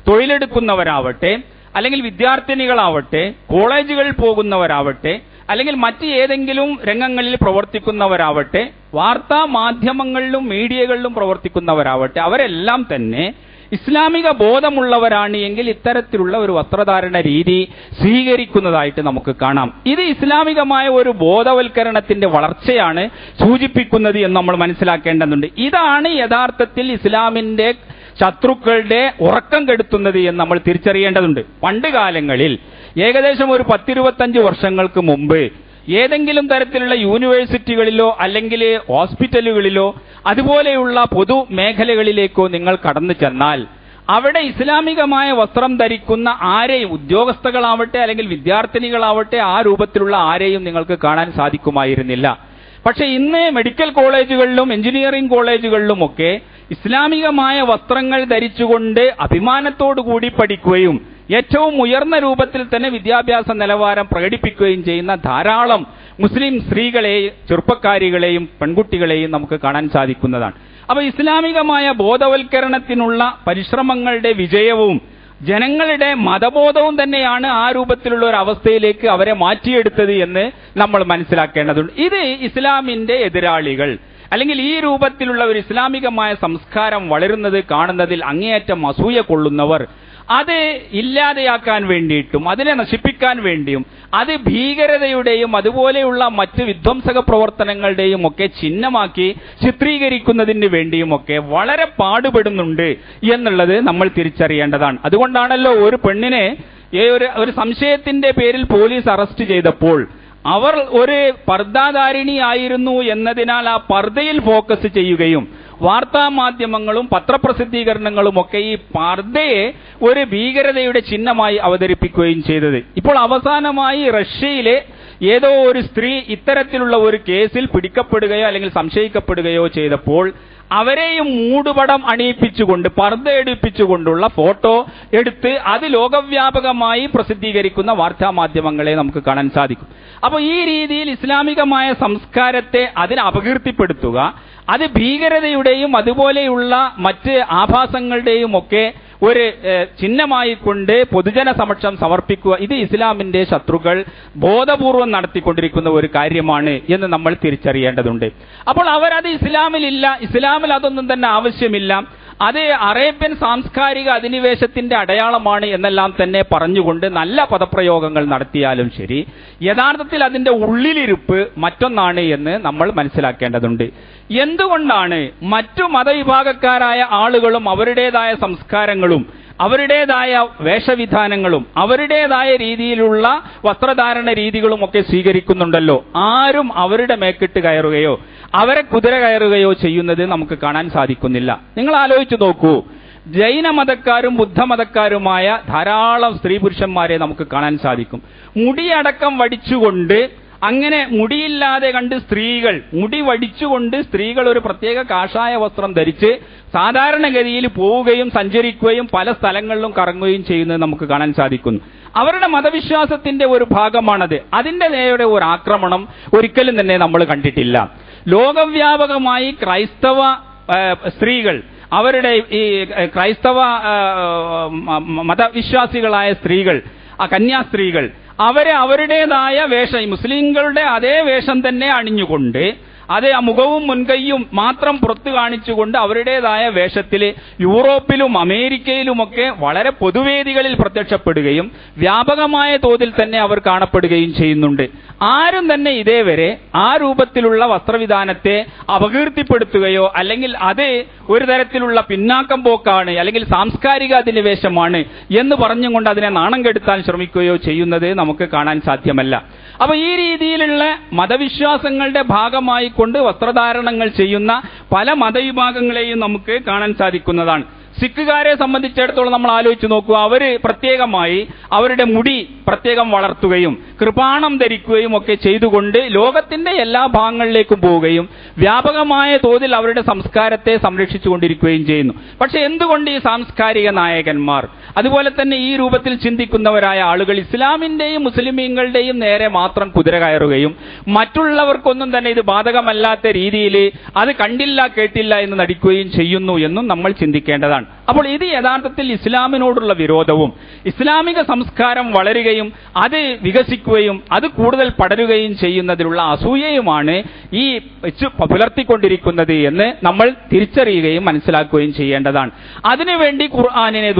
തൊഴിലെടുക്കുന്നവരാവട്ടെ, അല്ലെങ്കിൽ വിദ്യാർത്ഥിനികളാവട്ടെ, കോളേജുകളിൽ പോകുന്നവരാവട്ടെ, അല്ലെങ്കിൽ മറ്റ് ഏതെങ്കിലും രംഗങ്ങളിൽ പ്രവർത്തിക്കുന്നവരാവട്ടെ, വാർത്താ മാധ്യമങ്ങളിലും മീഡിയകളിലും പ്രവർത്തിക്കുന്നവരാവട്ടെ, അവരെല്ലാം തന്നെ ഇസ്ലാമിക ബോധമുള്ളവരാണ് എങ്കിൽ ഇത്തരത്തിലുള്ള ഒരു വസ്ത്രധാരണ രീതി സ്വീകരിക്കുന്നതായിട്ട് നമുക്ക് കാണാം. ഇത് ഇസ്ലാമികമായ ഒരു ബോധവൽക്കരണത്തിന്റെ വളർച്ചയാണ് സൂചിപ്പിക്കുന്നത് എന്ന് നമ്മൾ മനസ്സിലാക്കേണ്ടതുണ്ട്. ഇതാണ് യഥാർത്ഥത്തിൽ ഇസ്ലാമിന്റെ ശത്രുക്കളുടെ ഉറക്കം കെടുത്തുന്നത് എന്ന് നമ്മൾ തിരിച്ചറിയേണ്ടതുണ്ട്. പണ്ട് കാലങ്ങളിൽ ഏകദേശം ഒരു 10-25 വർഷങ്ങൾക്ക് മുമ്പ് ഏതെങ്കിലും തരത്തിലുള്ള യൂണിവേഴ്സിറ്റികളിലോ അല്ലെങ്കിൽ ഹോസ്പിറ്റലുകളിലോ അതുപോലെയുള്ള പൊതു മേഖലകളിലേക്കോ നിങ്ങൾ കടന്നു ചെന്നാൽ അവിടെ ഇസ്ലാമികമായ വസ്ത്രം ധരിക്കുന്ന ആരെയും, ഉദ്യോഗസ്ഥകളാവട്ടെ അല്ലെങ്കിൽ വിദ്യാർത്ഥിനികളാവട്ടെ, ആ രൂപത്തിലുള്ള ആരെയും നിങ്ങൾക്ക് കാണാൻ സാധിക്കുമായിരുന്നില്ല. പക്ഷെ ഇന്ന് മെഡിക്കൽ കോളേജുകളിലും എഞ്ചിനീയറിംഗ് കോളേജുകളിലുമൊക്കെ ഇസ്ലാമികമായ വസ്ത്രങ്ങൾ ധരിച്ചുകൊണ്ട് അഭിമാനത്തോടുകൂടി പഠിക്കുകയും ഏറ്റവും ഉയർന്ന രൂപത്തിൽ തന്നെ വിദ്യാഭ്യാസ നിലവാരം പ്രകടിപ്പിക്കുകയും ചെയ്യുന്ന ധാരാളം മുസ്ലിം സ്ത്രീകളെയും ചെറുപ്പക്കാരികളെയും പെൺകുട്ടികളെയും നമുക്ക് കാണാൻ സാധിക്കുന്നതാണ്. അപ്പൊ ഇസ്ലാമികമായ ബോധവൽക്കരണത്തിനുള്ള പരിശ്രമങ്ങളുടെ വിജയവും ജനങ്ങളുടെ മതബോധവും തന്നെയാണ് ആ രൂപത്തിലുള്ള ഒരു അവസ്ഥയിലേക്ക് അവരെ മാറ്റിയെടുത്തത് എന്ന് നമ്മൾ മനസ്സിലാക്കേണ്ടതുണ്ട്. ഇത് ഇസ്ലാമിന്റെ എതിരാളികൾ അല്ലെങ്കിൽ ഈ രൂപത്തിലുള്ള ഒരു ഇസ്ലാമികമായ സംസ്കാരം വളരുന്നത് കാണുന്നതിൽ അങ്ങേയറ്റം അസൂയ കൊള്ളുന്നവർ അത് ഇല്ലാതെയാക്കാൻ വേണ്ടിയിട്ടും അതിനെ നശിപ്പിക്കാൻ വേണ്ടിയും അത് ഭീകരതയുടെയും അതുപോലെയുള്ള മറ്റ് വിധ്വംസക പ്രവർത്തനങ്ങളുടെയും ഒക്കെ ചിഹ്നമാക്കി ചിത്രീകരിക്കുന്നതിന് വേണ്ടിയുമൊക്കെ വളരെ പാടുപെടുന്നുണ്ട് എന്നുള്ളത് നമ്മൾ തിരിച്ചറിയേണ്ടതാണ്. അതുകൊണ്ടാണല്ലോ ഒരു പെണ്ണിനെ ഒരു സംശയത്തിന്റെ പേരിൽ പോലീസ് അറസ്റ്റ് ചെയ്തപ്പോൾ അവർ ഒരു പർദ്ദാധാരിണിയായിരുന്നു എന്നതിനാൽ ആ പർദ്ദയിൽ ഫോക്കസ് ചെയ്യുകയും വാർത്താ മാധ്യമങ്ങളും പത്രപ്രസിദ്ധീകരണങ്ങളും ഒക്കെ ഈ പർദ്ദയെ ഒരു ഭീകരതയുടെ ചിഹ്നമായി അവതരിപ്പിക്കുകയും ചെയ്തത്. ഇപ്പോൾ അവസാനമായി റഷ്യയിലെ ഏതോ ഒരു സ്ത്രീ ഇത്തരത്തിലുള്ള ഒരു കേസിൽ പിടിക്കപ്പെടുകയോ അല്ലെങ്കിൽ സംശയിക്കപ്പെടുകയോ ചെയ്തപ്പോൾ അവരെയും മൂടുപടം അണിയിപ്പിച്ചുകൊണ്ട് പർദ്ദ എടുപ്പിച്ചുകൊണ്ടുള്ള ഫോട്ടോ എടുത്ത് അത് ലോകവ്യാപകമായി പ്രസിദ്ധീകരിക്കുന്ന വാർത്താ മാധ്യമങ്ങളെ നമുക്ക് കാണാൻ സാധിക്കും. അപ്പോൾ ഈ രീതിയിൽ ഇസ്ലാമികമായ സംസ്കാരത്തെ അതിനെ അപകീർത്തിപ്പെടുത്തുക, അത് ഭീകരതയുടെയും അതുപോലെയുള്ള മറ്റ് ആഭാസങ്ങളുടെയും ഒക്കെ ഒരു ചിഹ്നമായി കൊണ്ട് പൊതുജന സമക്ഷം സമർപ്പിക്കുക, ഇത് ഇസ്ലാമിന്റെ ശത്രുക്കൾ ബോധപൂർവം നടത്തിക്കൊണ്ടിരിക്കുന്ന ഒരു കാര്യമാണ് എന്ന് നമ്മൾ തിരിച്ചറിയേണ്ടതുണ്ട്. അപ്പോൾ അവരത് ഇസ്ലാമിലില്ല, ഇസ്ലാമിൽ അതൊന്നും തന്നെ ആവശ്യമില്ല, അത് അറേബ്യൻ സാംസ്കാരിക അധിനിവേശത്തിന്റെ അടയാളമാണ് എന്നെല്ലാം തന്നെ പറഞ്ഞുകൊണ്ട് നല്ല പദപ്രയോഗങ്ങൾ നടത്തിയാലും ശരി, യഥാർത്ഥത്തിൽ അതിന്റെ ഉള്ളിലിരിപ്പ് മറ്റൊന്നാണ് എന്ന് നമ്മൾ മനസ്സിലാക്കേണ്ടതുണ്ട്. എന്തുകൊണ്ടാണ് മറ്റു മതവിഭാഗക്കാരായ ആളുകളും അവരുടേതായ സംസ്കാരങ്ങളും അവരുടേതായ വേഷവിധാനങ്ങളും അവരുടേതായ രീതിയിലുള്ള വസ്ത്രധാരണ രീതികളും ഒക്കെ സ്വീകരിക്കുന്നുണ്ടല്ലോ, ആരും അവരുടെ മേക്കിട്ട് കയറുകയോ അവരെ കുതിര കയറുകയോ ചെയ്യുന്നത് നമുക്ക് കാണാൻ സാധിക്കുന്നില്ല. നിങ്ങൾ ആലോചിച്ചു നോക്കൂ, ജൈനമതക്കാരും ബുദ്ധമതക്കാരുമായ ധാരാളം സ്ത്രീ പുരുഷന്മാരെ നമുക്ക് കാണാൻ സാധിക്കും. മുടിയടക്കം വടിച്ചുകൊണ്ട്, അങ്ങനെ മുടിയില്ലാതെ കണ്ട് സ്ത്രീകൾ, മുടി വടിച്ചുകൊണ്ട് സ്ത്രീകൾ ഒരു പ്രത്യേക കാഷായ വസ്ത്രം ധരിച്ച് സാധാരണഗതിയിൽ പോവുകയും സഞ്ചരിക്കുകയും പല സ്ഥലങ്ങളിലും കറങ്ങുകയും ചെയ്യുന്നത് നമുക്ക് കാണാൻ സാധിക്കുന്നു. അവരുടെ മതവിശ്വാസത്തിന്റെ ഒരു ഭാഗമാണത്. അതിന്റെ നേരെ ഒരു ആക്രമണം ഒരിക്കലും തന്നെ നമ്മൾ കണ്ടിട്ടില്ല. ലോകവ്യാപകമായി ക്രൈസ്തവ സ്ത്രീകൾ, അവരുടെ ഈ ക്രൈസ്തവ മതവിശ്വാസികളായ സ്ത്രീകൾ, ആ കന്യാസ്ത്രീകൾ, അവരെ അവരുടേതായ വേഷം, മുസ്ലിങ്ങളുടെ അതേ വേഷം തന്നെ അണിഞ്ഞുകൊണ്ട്, അതേ മുഖവും മുൻകൈയും മാത്രം പുറത്തു കാണിച്ചുകൊണ്ട് അവരുടേതായ വേഷത്തിൽ യൂറോപ്പിലും അമേരിക്കയിലുമൊക്കെ വളരെ പൊതുവേദികളിൽ പ്രത്യക്ഷപ്പെടുകയും വ്യാപകമായ തോതിൽ തന്നെ അവർ കാണപ്പെടുകയും ചെയ്യുന്നുണ്ട്. ആരും തന്നെ ഇതേവരെ ആ രൂപത്തിലുള്ള വസ്ത്രവിധാനത്തെ അപകീർത്തിപ്പെടുത്തുകയോ അല്ലെങ്കിൽ അത് ഒരു തരത്തിലുള്ള പിന്നാക്കം പോക്കാണ് അല്ലെങ്കിൽ സാംസ്കാരിക അധിനിവേശമാണ് എന്ന് പറഞ്ഞുകൊണ്ട് അതിനെ നാണം കെടുത്താൻ ശ്രമിക്കുകയോ ചെയ്യുന്നത് നമുക്ക് കാണാൻ സാധ്യമല്ല. അപ്പൊ ഈ രീതിയിലുള്ള മതവിശ്വാസങ്ങളുടെ ഭാഗമായി കൊണ്ട് വസ്ത്രധാരണങ്ങൾ ചെയ്യുന്ന പല മതവിഭാഗങ്ങളെയും നമുക്ക് കാണാൻ സാധിക്കുന്നതാണ്. സിഖുകാരെ സംബന്ധിച്ചിടത്തോളം നമ്മൾ ആലോചിച്ച് നോക്കുക, അവര് പ്രത്യേകമായി അവരുടെ മുടി പ്രത്യേകം വളർത്തുകയും കൃപാണം ധരിക്കുകയും ഒക്കെ ചെയ്തുകൊണ്ട് ലോകത്തിന്റെ എല്ലാ ഭാഗങ്ങളിലേക്കും പോവുകയും വ്യാപകമായ തോതിൽ അവരുടെ സംസ്കാരത്തെ സംരക്ഷിച്ചുകൊണ്ടിരിക്കുകയും ചെയ്യുന്നു. പക്ഷെ എന്തുകൊണ്ട് ഈ സാംസ്കാരിക നായകന്മാർ, അതുപോലെ തന്നെ ഈ രൂപത്തിൽ ചിന്തിക്കുന്നവരായ ആളുകൾ ഇസ്ലാമിന്റെയും മുസ്ലിമീങ്ങളുടെയും നേരെ മാത്രം കുതിര കയറുകയും മറ്റുള്ളവർക്കൊന്നും തന്നെ ഇത് ബാധകമല്ലാത്ത രീതിയിൽ അത് കണ്ടില്ല കേട്ടില്ല എന്ന് നടിക്കുകയും ചെയ്യുന്നു എന്നും നമ്മൾ ചിന്തിക്കേണ്ടതാണ്. അപ്പോൾ ഇത് യഥാർത്ഥത്തിൽ ഇസ്ലാമിനോടുള്ള വിരോധവും ഇസ്ലാമിക സംസ്കാരം വളരുകയും അത് വികസിക്കുകയും അത് കൂടുതൽ പടരുകയും ചെയ്യുന്നതിലുള്ള അസൂയയുമാണ് ഈ പുലർത്തിക്കൊണ്ടിരിക്കുന്നത് എന്ന് നമ്മൾ തിരിച്ചറിയുകയും മനസ്സിലാക്കുകയും ചെയ്യേണ്ടതാണ്. അതിനുവേണ്ടി ഖുർആനിനെ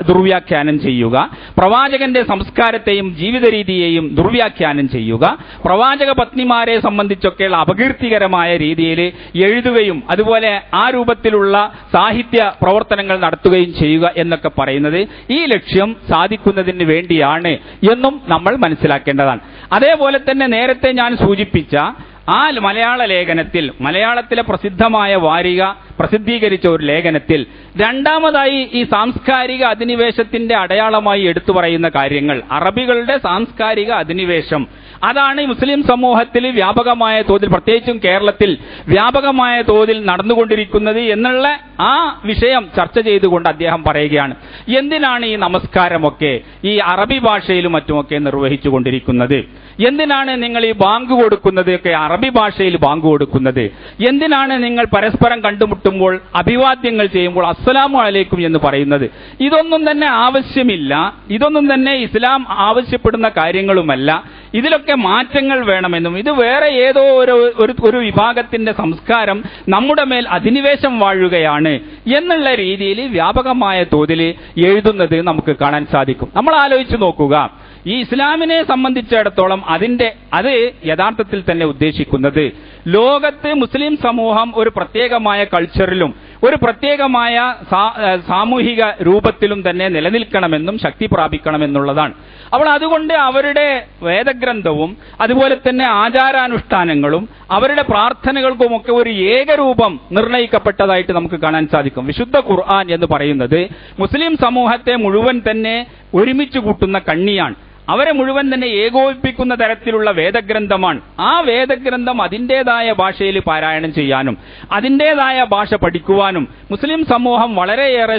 ദുർവ്യാഖ്യാനം ചെയ്യുക, പ്രവാചകന്റെ സംസ്കാരത്തെയും ജീവിത രീതിയെയും ദുർവ്യാഖ്യാനം ചെയ്യുക, പ്രവാചക പത്നിമാരെ സംബന്ധിച്ചൊക്കെയുള്ള അപകീർത്തികരമായ രീതിയിൽ എഴുതുകയും അതുപോലെ ആ രൂപത്തിലുള്ള സാഹിത്യ പ്രവർത്തനങ്ങൾ നടത്തുകയും നടത്തുകയും ചെയ്യുക എന്നൊക്കെ പറയുന്നത് ഈ ലക്ഷ്യം സാധിക്കുന്നതിന് വേണ്ടിയാണ് എന്നും നമ്മൾ മനസ്സിലാക്കേണ്ടതാണ്. അതേപോലെ തന്നെ നേരത്തെ ഞാൻ സൂചിപ്പിച്ച ആ മലയാള ലേഖനത്തിൽ, മലയാളത്തിലെ പ്രസിദ്ധമായ വാരിക പ്രസിദ്ധീകരിച്ച ഒരു ലേഖനത്തിൽ രണ്ടാമതായി ഈ സാംസ്കാരിക അധിനിവേശത്തിന്റെ അടയാളമായി എടുത്തു പറയുന്ന കാര്യങ്ങൾ, അറബികളുടെ സാംസ്കാരിക അധിനിവേശം, അതാണ് മുസ്ലിം സമൂഹത്തിൽ വ്യാപകമായ തോതിൽ, പ്രത്യേകിച്ചും കേരളത്തിൽ വ്യാപകമായ തോതിൽ നടന്നുകൊണ്ടിരിക്കുന്നത് എന്നുള്ള ആ വിഷയം ചർച്ച ചെയ്തുകൊണ്ട് അദ്ദേഹം പറയുകയാണ്, എന്തിനാണ് ഈ നമസ്കാരമൊക്കെ ഈ അറബി ഭാഷയിലും മറ്റുമൊക്കെ നിർവഹിച്ചു കൊണ്ടിരിക്കുന്നത്? എന്തിനാണ് നിങ്ങൾ ഈ ബാങ്ക് കൊടുക്കുന്നതൊക്കെ അറബി ഭാഷയിൽ ബാങ്ക് കൊടുക്കുന്നത്? എന്തിനാണ് നിങ്ങൾ പരസ്പരം കണ്ടുമുട്ടുമ്പോൾ അഭിവാദ്യങ്ങൾ ചെയ്യുമ്പോൾ അസ്സലാമു അലൈക്കും എന്ന് പറയുന്നത്? ഇതൊന്നും തന്നെ ആവശ്യമില്ല. ഇതൊന്നും തന്നെ ഇസ്ലാം ആവശ്യപ്പെടുന്ന കാര്യങ്ങളുമല്ല. ഇതിലൊക്കെ മാറ്റങ്ങൾ വേണമെന്നും ഇത് വേറെ ഏതോ ഒരു വിഭാഗത്തിന്റെ സംസ്കാരം നമ്മുടെ മേൽ അധിനിവേശം വാഴുകയാണ് എന്നുള്ള രീതിയിൽ വ്യാപകമായ തോതിൽ എഴുതുന്നത് നമുക്ക് കാണാൻ സാധിക്കും. നമ്മൾ ആലോചിച്ചു നോക്കുക, ഈ ഇസ്ലാമിനെ സംബന്ധിച്ചിടത്തോളം അത് യഥാർത്ഥത്തിൽ തന്നെ ഉദ്ദേശിക്കുന്നത് ലോകത്ത് മുസ്ലിം സമൂഹം ഒരു പ്രത്യേകമായ കൾച്ചറിലും ഒരു പ്രത്യേകമായ സാമൂഹിക രൂപത്തിലും തന്നെ നിലനിൽക്കണമെന്നും ശക്തി പ്രാപിക്കണമെന്നുള്ളതാണ്. അപ്പോൾ അതുകൊണ്ട് അവരുടെ വേദഗ്രന്ഥവും അതുപോലെ തന്നെ ആചാരാനുഷ്ഠാനങ്ങളും അവരുടെ പ്രാർത്ഥനകൾക്കുമൊക്കെ ഒരു ഏകരൂപം നിർണയിക്കപ്പെട്ടതായിട്ട് നമുക്ക് കാണാൻ സാധിക്കും. വിശുദ്ധ ഖുർആൻ എന്ന് പറയുന്നത് മുസ്ലിം സമൂഹത്തെ മുഴുവൻ തന്നെ ഒരുമിച്ച് കൂട്ടുന്ന കണ്ണിയാണ്. അവരെ മുഴുവൻ തന്നെ ഏകോപിപ്പിക്കുന്ന തരത്തിലുള്ള വേദഗ്രന്ഥമാണ്. ആ വേദഗ്രന്ഥം അതിൻ്റെതായ ഭാഷയിൽ പാരായണം ചെയ്യാനും അതിൻ്റെതായ ഭാഷ പഠിക്കുവാനും മുസ്ലിം സമൂഹം വളരെയേറെ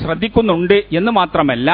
ശ്രദ്ധിക്കുന്നുണ്ട് എന്ന് മാത്രമല്ല,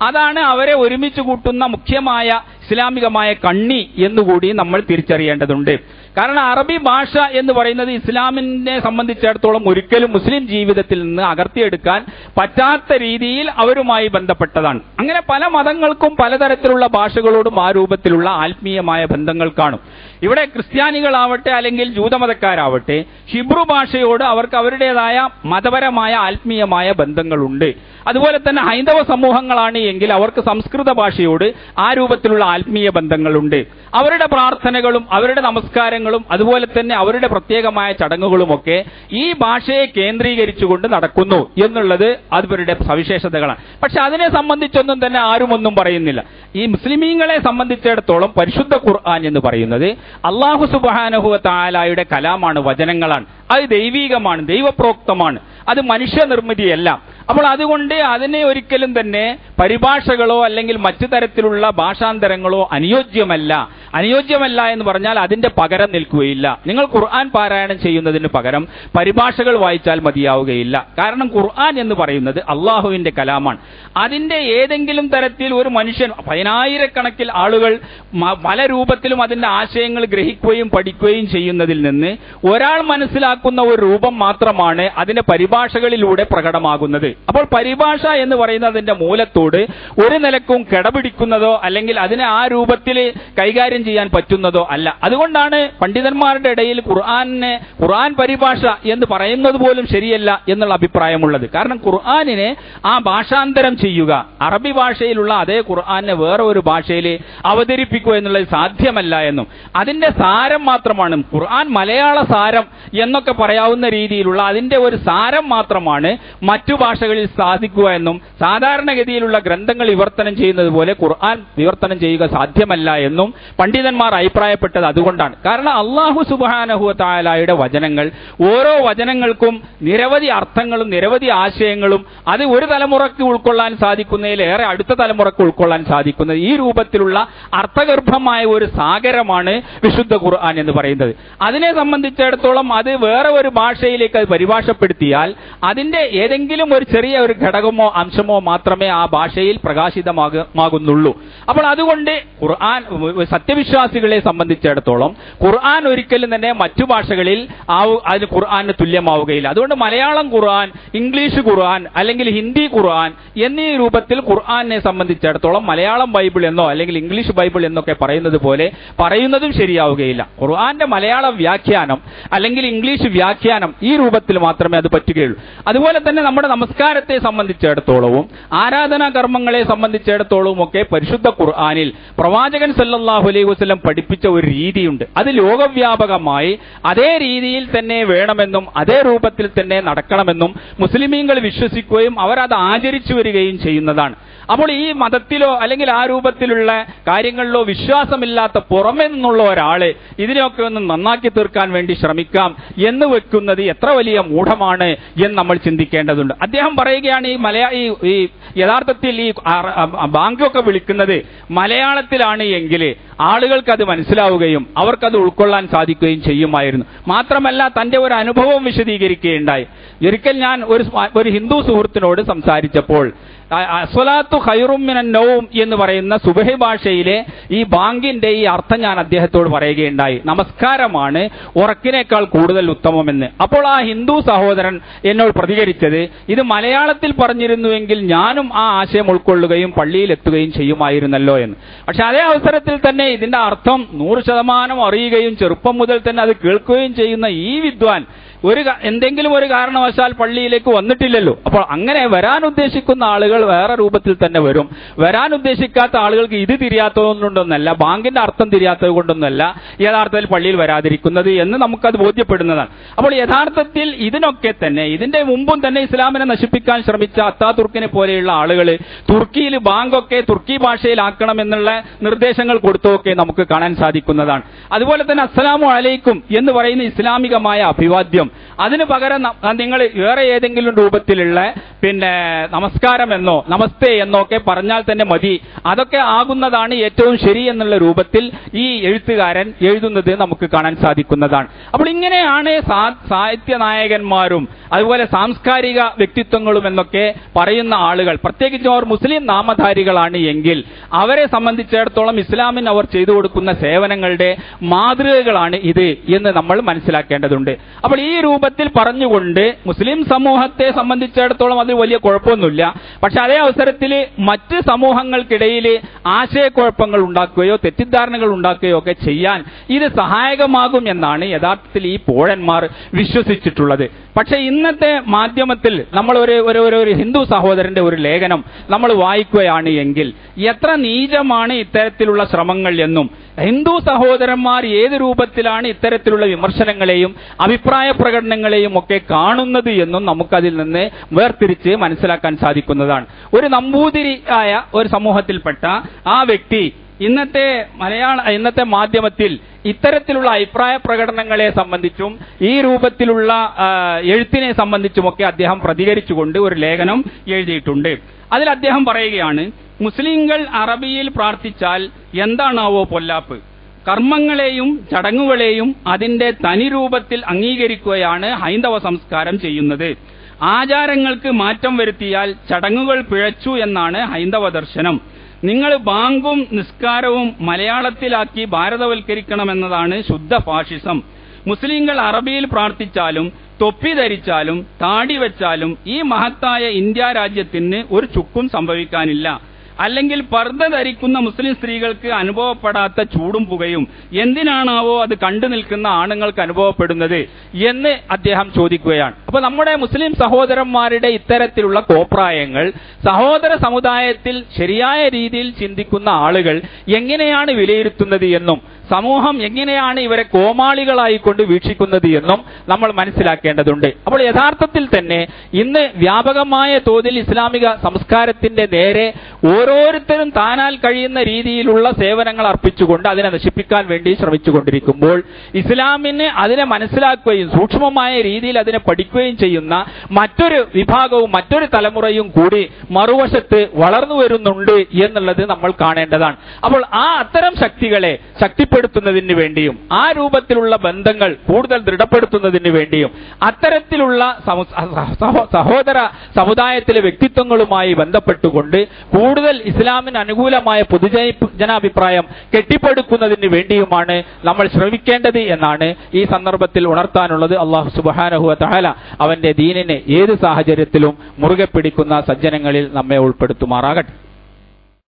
അതാണ് അവരെ ഒരുമിച്ച് കൂട്ടുന്ന മുഖ്യമായ ഇസ്ലാമികമായ കണ്ണി എന്നുകൂടി നമ്മൾ തിരിച്ചറിയേണ്ടതുണ്ട്. കാരണം അറബി ഭാഷ എന്ന് പറയുന്നത് ഇസ്ലാമിനെ സംബന്ധിച്ചിടത്തോളം ഒരിക്കലും മുസ്ലിം ജീവിതത്തിൽ നിന്ന് അകർത്തിയെടുക്കാൻ പറ്റാത്ത രീതിയിൽ അവരുമായി ബന്ധപ്പെട്ടതാണ്. അങ്ങനെ പല മതങ്ങൾക്കും പലതരത്തിലുള്ള ഭാഷകളോടും ആ രൂപത്തിലുള്ള ആത്മീയമായ ബന്ധങ്ങൾ കാണും. ഇവിടെ ക്രിസ്ത്യാനികളാവട്ടെ അല്ലെങ്കിൽ ജൂതമതക്കാരാവട്ടെ ഹിബ്രു ഭാഷയോട് അവർക്ക് അവരുടേതായ മതപരമായ ആത്മീയമായ ബന്ധങ്ങളുണ്ട്. അതുപോലെ തന്നെ ഹൈന്ദവ സമൂഹങ്ങളാണ് എങ്കിൽ അവർക്ക് സംസ്കൃത ഭാഷയോട് ആ രൂപത്തിലുള്ള ആത്മീയ ബന്ധങ്ങളുണ്ട്. അവരുടെ പ്രാർത്ഥനകളും അവരുടെ നമസ്കാരങ്ങളും അതുപോലെ തന്നെ അവരുടെ പ്രത്യേകമായ ചടങ്ങുകളുമൊക്കെ ഈ ഭാഷയെ കേന്ദ്രീകരിച്ചുകൊണ്ട് നടക്കുന്നു എന്നുള്ളത് അവരുടെ സവിശേഷതകളാണ്. പക്ഷെ അതിനെ സംബന്ധിച്ചൊന്നും തന്നെ ആരും ഒന്നും പറയുന്നില്ല. ഈ മുസ്ലിമീങ്ങളെ സംബന്ധിച്ചിടത്തോളം പരിശുദ്ധ ഖുർആൻ എന്ന് പറയുന്നത് അല്ലാഹു സുബ്ഹാനഹു വ തആലയുടെ കലാമാണ്, വചനങ്ങളാണ്. അത് ദൈവീകമാണ്, ദൈവപ്രോക്തമാണ്, അത് മനുഷ്യനിർമ്മിതിയല്ല. അപ്പോൾ അതുകൊണ്ട് അതിനെ ഒരിക്കലും തന്നെ പരിഭാഷകളോ അല്ലെങ്കിൽ മറ്റു തരത്തിലുള്ള ഭാഷാന്തരങ്ങളോ അനുയോജ്യമല്ല എന്ന് പറഞ്ഞാൽ അതിന്റെ പകരം നിൽക്കുകയില്ല. നിങ്ങൾ ഖുർആൻ പാരായണം ചെയ്യുന്നതിന് പകരം പരിഭാഷകൾ വായിച്ചാൽ മതിയാവുകയില്ല. കാരണം ഖുർആൻ എന്ന് പറയുന്നത് അള്ളാഹുവിന്റെ കലാമാണ്. അതിന്റെ ഏതെങ്കിലും തരത്തിൽ ഒരു മനുഷ്യൻ, പതിനായിരക്കണക്കിൽ ആളുകൾ പല രൂപത്തിലും അതിന്റെ ആശയങ്ങൾ ഗ്രഹിക്കുകയും പഠിക്കുകയും ചെയ്യുന്നതിൽ നിന്ന് ഒരാൾ മനസ്സിലാക്കുന്ന ഒരു രൂപം മാത്രമാണ് അതിന്റെ പരിഭാഷകളിലൂടെ പ്രകടമാകുന്നത്. അപ്പോൾ പരിഭാഷ എന്ന് പറയുന്നത് അതിന്റെ മൂലത്തോട് ഒരു നിലക്കും കിടപിടിക്കുന്നതോ അല്ലെങ്കിൽ അതിനെ ആ രൂപത്തിൽ കൈകാര്യം ചെയ്യാൻ പറ്റുന്നതോ അല്ല. അതുകൊണ്ടാണ് പണ്ഡിതന്മാരുടെ ഇടയിൽ ഖുർആൻ പരിഭാഷ എന്ന് പറയുന്നത് പോലും ശരിയല്ല എന്നുള്ള അഭിപ്രായമുള്ളത്. കാരണം ഖുർആനിനെ ആ ഭാഷാന്തരം ചെയ്യുക, അറബി ഭാഷയിലുള്ള അതേ ഖുർആനെ വേറെ ഒരു ഭാഷയിൽ അവതരിപ്പിക്കുക എന്നുള്ളത് സാധ്യമല്ല എന്നും അതിന്റെ സാരം മാത്രമാണ് ഖുർആൻ മലയാള സാരം എന്നൊക്കെ പറയാവുന്ന രീതിയിലുള്ള അതിന്റെ ഒരു സാരം മാത്രമാണ് മറ്റു ഭാഷകളിൽ സാധിക്കുക എന്നും സാധാരണഗതിയിലുള്ള ഗ്രന്ഥങ്ങൾ വിവർത്തനം ചെയ്യുന്നത് പോലെ ഖുർആൻ വിവർത്തനം ചെയ്യുക സാധ്യമല്ല എന്നും പണ്ഡിതന്മാർ അഭിപ്രായപ്പെട്ടത് അതുകൊണ്ടാണ്. കാരണം അല്ലാഹു സുബ്ഹാനഹു വ തആലയുടെ വചനങ്ങൾ, ഓരോ വചനങ്ങൾക്കും നിരവധി അർത്ഥങ്ങളും നിരവധി ആശയങ്ങളും അത് ഒരു തലമുറയ്ക്ക് ഉൾക്കൊള്ളാൻ സാധിക്കുന്നതിലേറെ അടുത്ത തലമുറയ്ക്ക് ഉൾക്കൊള്ളാൻ സാധിക്കുന്നത് ഈ രൂപത്തിലുള്ള അർത്ഥഗർഭമായ ഒരു സാഗരമാണ് വിശുദ്ധ ഖുർആൻ എന്ന് പറയുന്നത്. അതിനെ സംബന്ധിച്ചിടത്തോളം അത് വേറെ ഒരു ഭാഷയിലേക്ക് അത് പരിഭാഷപ്പെടുത്തിയാൽ അതിന്റെ ഏതെങ്കിലും ഒരു ചെറിയ ഒരു ഘടകമോ അംശമോ മാത്രമേ ആ ഭാഷയിൽ പ്രകാശിതമാകുന്നുള്ളൂ. അപ്പോൾ അതുകൊണ്ട് ഖുർആൻ സത്യവിശ്വാസികളെ സംബന്ധിച്ചിടത്തോളം ഖുർആൻ ഒരിക്കലും തന്നെ മറ്റു ഭാഷകളിൽ അതിന് ഖുർആന് തുല്യമാവുകയില്ല. അതുകൊണ്ട് മലയാളം ഖുർആൻ, ഇംഗ്ലീഷ് ഖുർആൻ അല്ലെങ്കിൽ ഹിന്ദി ഖുർആൻ എന്നീ രൂപത്തിൽ ഖുർആനെ സംബന്ധിച്ചിടത്തോളം മലയാളം ബൈബിൾ എന്നോ അല്ലെങ്കിൽ ഇംഗ്ലീഷ് ബൈബിൾ എന്നൊക്കെ പറയുന്നത് പോലെ പറയുന്നതും ശരിയാവുകയില്ല. ഖുർആന്റെ മലയാള വ്യാഖ്യാനം അല്ലെങ്കിൽ ഇംഗ്ലീഷ് വ്യാഖ്യാനം ഈ രൂപത്തിൽ മാത്രമേ അത് പറ്റുകയുള്ളൂ. വരികയുള്ളൂ. അതുപോലെ തന്നെ നമ്മുടെ നമസ്കാരത്തെ സംബന്ധിച്ചിടത്തോളവും ആരാധനാ കർമ്മങ്ങളെ സംബന്ധിച്ചിടത്തോളവും ഒക്കെ പരിശുദ്ധ ഖുർആനിൽ പ്രവാചകൻ സല്ലല്ലാഹു അലൈഹി വസല്ലം പഠിപ്പിച്ച ഒരു രീതിയുണ്ട്. അത് ലോകവ്യാപകമായി അതേ രീതിയിൽ തന്നെ വേണമെന്നും അതേ രൂപത്തിൽ തന്നെ നടക്കണമെന്നും മുസ്ലിമീങ്ങൾ വിശ്വസിക്കുകയും അവരത് ആചരിച്ചു വരികയും ചെയ്യുന്നതാണ്. അപ്പോൾ ഈ മതത്തിലോ അല്ലെങ്കിൽ ആ രൂപത്തിലുള്ള കാര്യങ്ങളിലോ വിശ്വാസമില്ലാത്ത പുറമെ നിന്നുള്ള ഒരാള് ഇതിനെയൊക്കെ ഒന്ന് നന്നാക്കി തീർക്കാൻ വേണ്ടി ശ്രമിക്കാം എന്ന് വെക്കുന്നത് എത്ര വലിയ മൂഢമാണ് എന്ന് നമ്മൾ ചിന്തിക്കേണ്ടതുണ്ട്. അദ്ദേഹം പറയുകയാണ് ഈ യഥാർത്ഥത്തിൽ ഈ ബാങ്കൊക്കെ വിളിക്കുന്നത് മലയാളത്തിലാണ് എങ്കിൽ ആളുകൾക്ക് അത് മനസ്സിലാവുകയും അവർക്കത് ഉൾക്കൊള്ളാൻ സാധിക്കുകയും ചെയ്യുമായിരുന്നു. മാത്രമല്ല തന്റെ ഒരു അനുഭവം വിശദീകരിക്കുകയുണ്ടായി. ഒരിക്കൽ ഞാൻ ഒരു ഹിന്ദു സുഹൃത്തിനോട് സംസാരിച്ചപ്പോൾ അസ്വലാത്തു ഖൈറും മിനൻ നൗം എന്ന് പറയുന്ന സുബഹി ഭാഷയിലെ ഈ ബാങ്കിന്റെ ഈ അർത്ഥം ഞാൻ അദ്ദേഹത്തോട് പറയുകയുണ്ടായി. നമസ്കാരമാണ് ഉറക്കിനേക്കാൾ കൂടുതൽ ഉത്തമമെന്ന്. അപ്പോൾ ആ ഹിന്ദു സഹോദരൻ എന്നോട് പ്രതികരിച്ചത്, ഇത് മലയാളത്തിൽ പറഞ്ഞിരുന്നുവെങ്കിൽ ഞാനും ആ ആശയം ഉൾക്കൊള്ളുകയും പള്ളിയിൽ എത്തുകയും ചെയ്യുമായിരുന്നല്ലോ എന്ന്. പക്ഷെ അതേ അവസരത്തിൽ തന്നെ ഇതിന്റെ അർത്ഥം 100% അറിയുകയും ചെറുപ്പം മുതൽ തന്നെ അത് കേൾക്കുകയും ചെയ്യുന്ന ഈ വിദ്വാൻ എന്തെങ്കിലും ഒരു കാരണവശാൽ പള്ളിയിലേക്ക് വന്നിട്ടില്ലല്ലോ. അപ്പോൾ അങ്ങനെ വരാൻ ഉദ്ദേശിക്കുന്ന ആളുകൾ വേറെ രൂപത്തിൽ തന്നെ വരും. വരാൻ ഉദ്ദേശിക്കാത്ത ആളുകൾക്ക് ഇത് തിരിയാത്തതുകൊണ്ടൊന്നല്ല, ബാങ്കിന്റെ അർത്ഥം തിരിയാത്തത് കൊണ്ടൊന്നല്ല യഥാർത്ഥത്തിൽ പള്ളിയിൽ വരാതിരിക്കുന്നത് എന്ന് നമുക്കത് ബോധ്യപ്പെടുന്നതാണ്. അപ്പോൾ യഥാർത്ഥത്തിൽ ഇതിനൊക്കെ തന്നെ ഇതിന്റെ മുമ്പും തന്നെ ഇസ്ലാമിനെ നശിപ്പിക്കാൻ ശ്രമിച്ച അത്താതുർക്കിനെ പോലെയുള്ള ആളുകൾ തുർക്കിയിൽ ബാങ്കൊക്കെ തുർക്കി ഭാഷയിലാക്കണം എന്നുള്ള നിർദ്ദേശങ്ങൾ കൊടുത്തൊക്കെ നമുക്ക് കാണാൻ സാധിക്കുന്നതാണ്. അതുപോലെ തന്നെ അസ്സലാമു അലൈക്കും എന്ന് പറയുന്ന ഇസ്ലാമികമായ അഭിവാദ്യം, അതിന് പകരം നിങ്ങൾ വേറെ ഏതെങ്കിലും രൂപത്തിലുള്ള നമസ്കാരം എന്നോ നമസ്തേ എന്നോ ഒക്കെ പറഞ്ഞാൽ തന്നെ മതി, അതൊക്കെ ആകുന്നതാണ് ഏറ്റവും ശരി എന്നുള്ള രൂപത്തിൽ ഈ എഴുത്തുകാരൻ എഴുതുന്നത് നമുക്ക് കാണാൻ സാധിക്കുന്നതാണ്. അപ്പോൾ ഇങ്ങനെയാണ് സാഹിത്യ നായകന്മാരും അതുപോലെ സാംസ്കാരിക വ്യക്തിത്വങ്ങളും എന്നൊക്കെ പറയുന്ന ആളുകൾ, പ്രത്യേകിച്ചും അവർ മുസ്ലിം നാമധാരികളാണ് എങ്കിൽ അവരെ സംബന്ധിച്ചിടത്തോളം ഇസ്ലാമിന് അവർ ചെയ്തു കൊടുക്കുന്ന സേവനങ്ങളുടെ മാതൃകകളാണ് ഇത് എന്ന് നമ്മൾ മനസ്സിലാക്കേണ്ടതുണ്ട്. അപ്പോൾ ഈ രൂപത്തിൽ പറഞ്ഞുകൊണ്ട് മുസ്ലിം സമൂഹത്തെ സംബന്ധിച്ചിടത്തോളം അതിൽ വലിയ കുഴപ്പമൊന്നുമില്ല. പക്ഷെ അതേ അവസരത്തിൽ മറ്റ് സമൂഹങ്ങൾക്കിടയിൽ ആശയക്കുഴപ്പങ്ങൾ ഉണ്ടാക്കുകയോ തെറ്റിദ്ധാരണകൾ ഉണ്ടാക്കുകയോ ഒക്കെ ചെയ്യാൻ ഇത് സഹായകമാകും എന്നാണ് യഥാർത്ഥത്തിൽ ഈ പോഴന്മാർ വിശ്വസിച്ചിട്ടുള്ളത്. പക്ഷെ ഇന്നത്തെ മാധ്യമത്തിൽ നമ്മൾ ഒരു ഹിന്ദു സഹോദരന്റെ ഒരു ലേഖനം നമ്മൾ വായിക്കുകയാണ് എങ്കിൽ എത്ര നീചമാണ് ഇത്തരത്തിലുള്ള ശ്രമങ്ങൾ എന്നും ഹിന്ദു സഹോദരന്മാർ ഏത് രൂപത്തിലാണ് ഇത്തരത്തിലുള്ള വിമർശനങ്ങളെയും അഭിപ്രായ പ്രകടനങ്ങളെയും ഒക്കെ കാണുന്നത് എന്നും നമുക്കതിൽ നിന്ന് വേർതിരിച്ച് മനസ്സിലാക്കാൻ സാധിക്കുന്നതാണ്. ഒരു നമ്പൂതിരിയായ ഒരു സമൂഹത്തിൽപ്പെട്ട ആ വ്യക്തി ഇന്നത്തെ മാധ്യമത്തിൽ ഇത്തരത്തിലുള്ള അഭിപ്രായ പ്രകടനങ്ങളെ സംബന്ധിച്ചും ഈ രൂപത്തിലുള്ള എഴുത്തിനെ സംബന്ധിച്ചുമൊക്കെ അദ്ദേഹം പ്രതികരിച്ചുകൊണ്ട് ഒരു ലേഖനം എഴുതിയിട്ടുണ്ട്. അതിൽ അദ്ദേഹം പറയുകയാണ്, മുസ്ലിങ്ങൾ അറബിയിൽ പ്രാർത്ഥിച്ചാൽ എന്താണാവോ പൊല്ലാപ്പ്? കർമ്മങ്ങളെയും ചടങ്ങുകളെയും അതിന്റെ തനി രൂപത്തിൽ അംഗീകരിക്കുകയാണ് ഹൈന്ദവ സംസ്കാരം ചെയ്യുന്നത്. ആചാരങ്ങൾക്ക് മാറ്റം വരുത്തിയാൽ ചടങ്ങുകൾ പിഴച്ചു എന്നാണ് ഹൈന്ദവ ദർശനം. നിങ്ങൾ ബാങ്കും നിസ്കാരവും മലയാളത്തിലാക്കി ഭാരതവൽക്കരിക്കണമെന്നതാണ് ശുദ്ധ ഫാഷിസം. മുസ്ലിങ്ങൾ അറബിയിൽ പ്രാർത്ഥിച്ചാലും തൊപ്പി ധരിച്ചാലും താടി വെച്ചാലും ഈ മഹത്തായ ഇന്ത്യ രാജ്യത്തിന് ഒരു ചുക്കും സംഭവിക്കാനില്ല. അല്ലെങ്കിൽ പർദ്ദ ധരിക്കുന്ന മുസ്ലിം സ്ത്രീകൾക്ക് അനുഭവപ്പെടാത്ത ചൂടും പുകയും എന്തിനാണാവോ അത് കണ്ടു നിൽക്കുന്ന ആണുങ്ങൾക്ക് അനുഭവപ്പെടുന്നത് എന്ന് അദ്ദേഹം ചോദിക്കുകയാണ്. അപ്പൊ നമ്മുടെ മുസ്ലിം സഹോദരന്മാരുടെ ഇത്തരത്തിലുള്ള കോപ്രായങ്ങൾ സഹോദര സമുദായത്തിൽ ശരിയായ രീതിയിൽ ചിന്തിക്കുന്ന ആളുകൾ എങ്ങനെയാണ് വിലയിരുത്തുന്നത് എന്നും സമൂഹം എങ്ങനെയാണ് ഇവരെ കോമാളികളായിക്കൊണ്ട് വീക്ഷിക്കുന്നത് എന്നും നമ്മൾ മനസ്സിലാക്കേണ്ടതുണ്ട്. അപ്പോൾ യഥാർത്ഥത്തിൽ തന്നെ ഇന്ന് വ്യാപകമായ തോതിൽ ഇസ്ലാമിക സംസ്കാരത്തിന്റെ നേരെ ഓരോരുത്തരും താനാൽ കഴിയുന്ന രീതിയിലുള്ള സേവനങ്ങൾ അർപ്പിച്ചുകൊണ്ട് അതിനെ നശിപ്പിക്കാൻ വേണ്ടി ശ്രമിച്ചുകൊണ്ടിരിക്കുമ്പോൾ ഇസ്ലാമിന് അതിനെ മനസ്സിലാക്കുകയും സൂക്ഷ്മമായ രീതിയിൽ അതിനെ പഠിക്കുകയും ചെയ്യുന്ന മറ്റൊരു വിഭാഗവും മറ്റൊരു തലമുറയും കൂടി മറുവശത്ത് വളർന്നു വരുന്നുണ്ട് എന്നുള്ളത് നമ്മൾ കാണേണ്ടതാണ്. അപ്പോൾ അത്തരം ശക്തികളെ ശക്തിപ്പെടുത്തുന്നതിന് വേണ്ടിയും ആ രൂപത്തിലുള്ള ബന്ധങ്ങൾ കൂടുതൽ ദൃഢപ്പെടുത്തുന്നതിന് വേണ്ടിയും അത്തരത്തിലുള്ള സഹോദര സമുദായത്തിലെ വ്യക്തിത്വങ്ങളുമായി ബന്ധപ്പെട്ടുകൊണ്ട് കൂടുതൽ ഇസ്ലാമിന് അനുകൂലമായ പൊതുജനാഭിപ്രായം കെട്ടിപ്പടുക്കുന്നതിന് വേണ്ടിയുമാണ് നമ്മൾ ശ്രമിക്കേണ്ടത് എന്നാണ് ഈ സന്ദർഭത്തിൽ ഉണർത്താനുള്ളത്. അല്ലാഹു സുബ്ഹാനഹു വ തആല അവന്റെ ദീനിനെ ഏത് സാഹചര്യത്തിലും മുറുകെ പിടിക്കുന്ന സജ്ജനങ്ങളിൽ നമ്മെ ഉൾപ്പെടുത്തുമാറാകട്ടെ.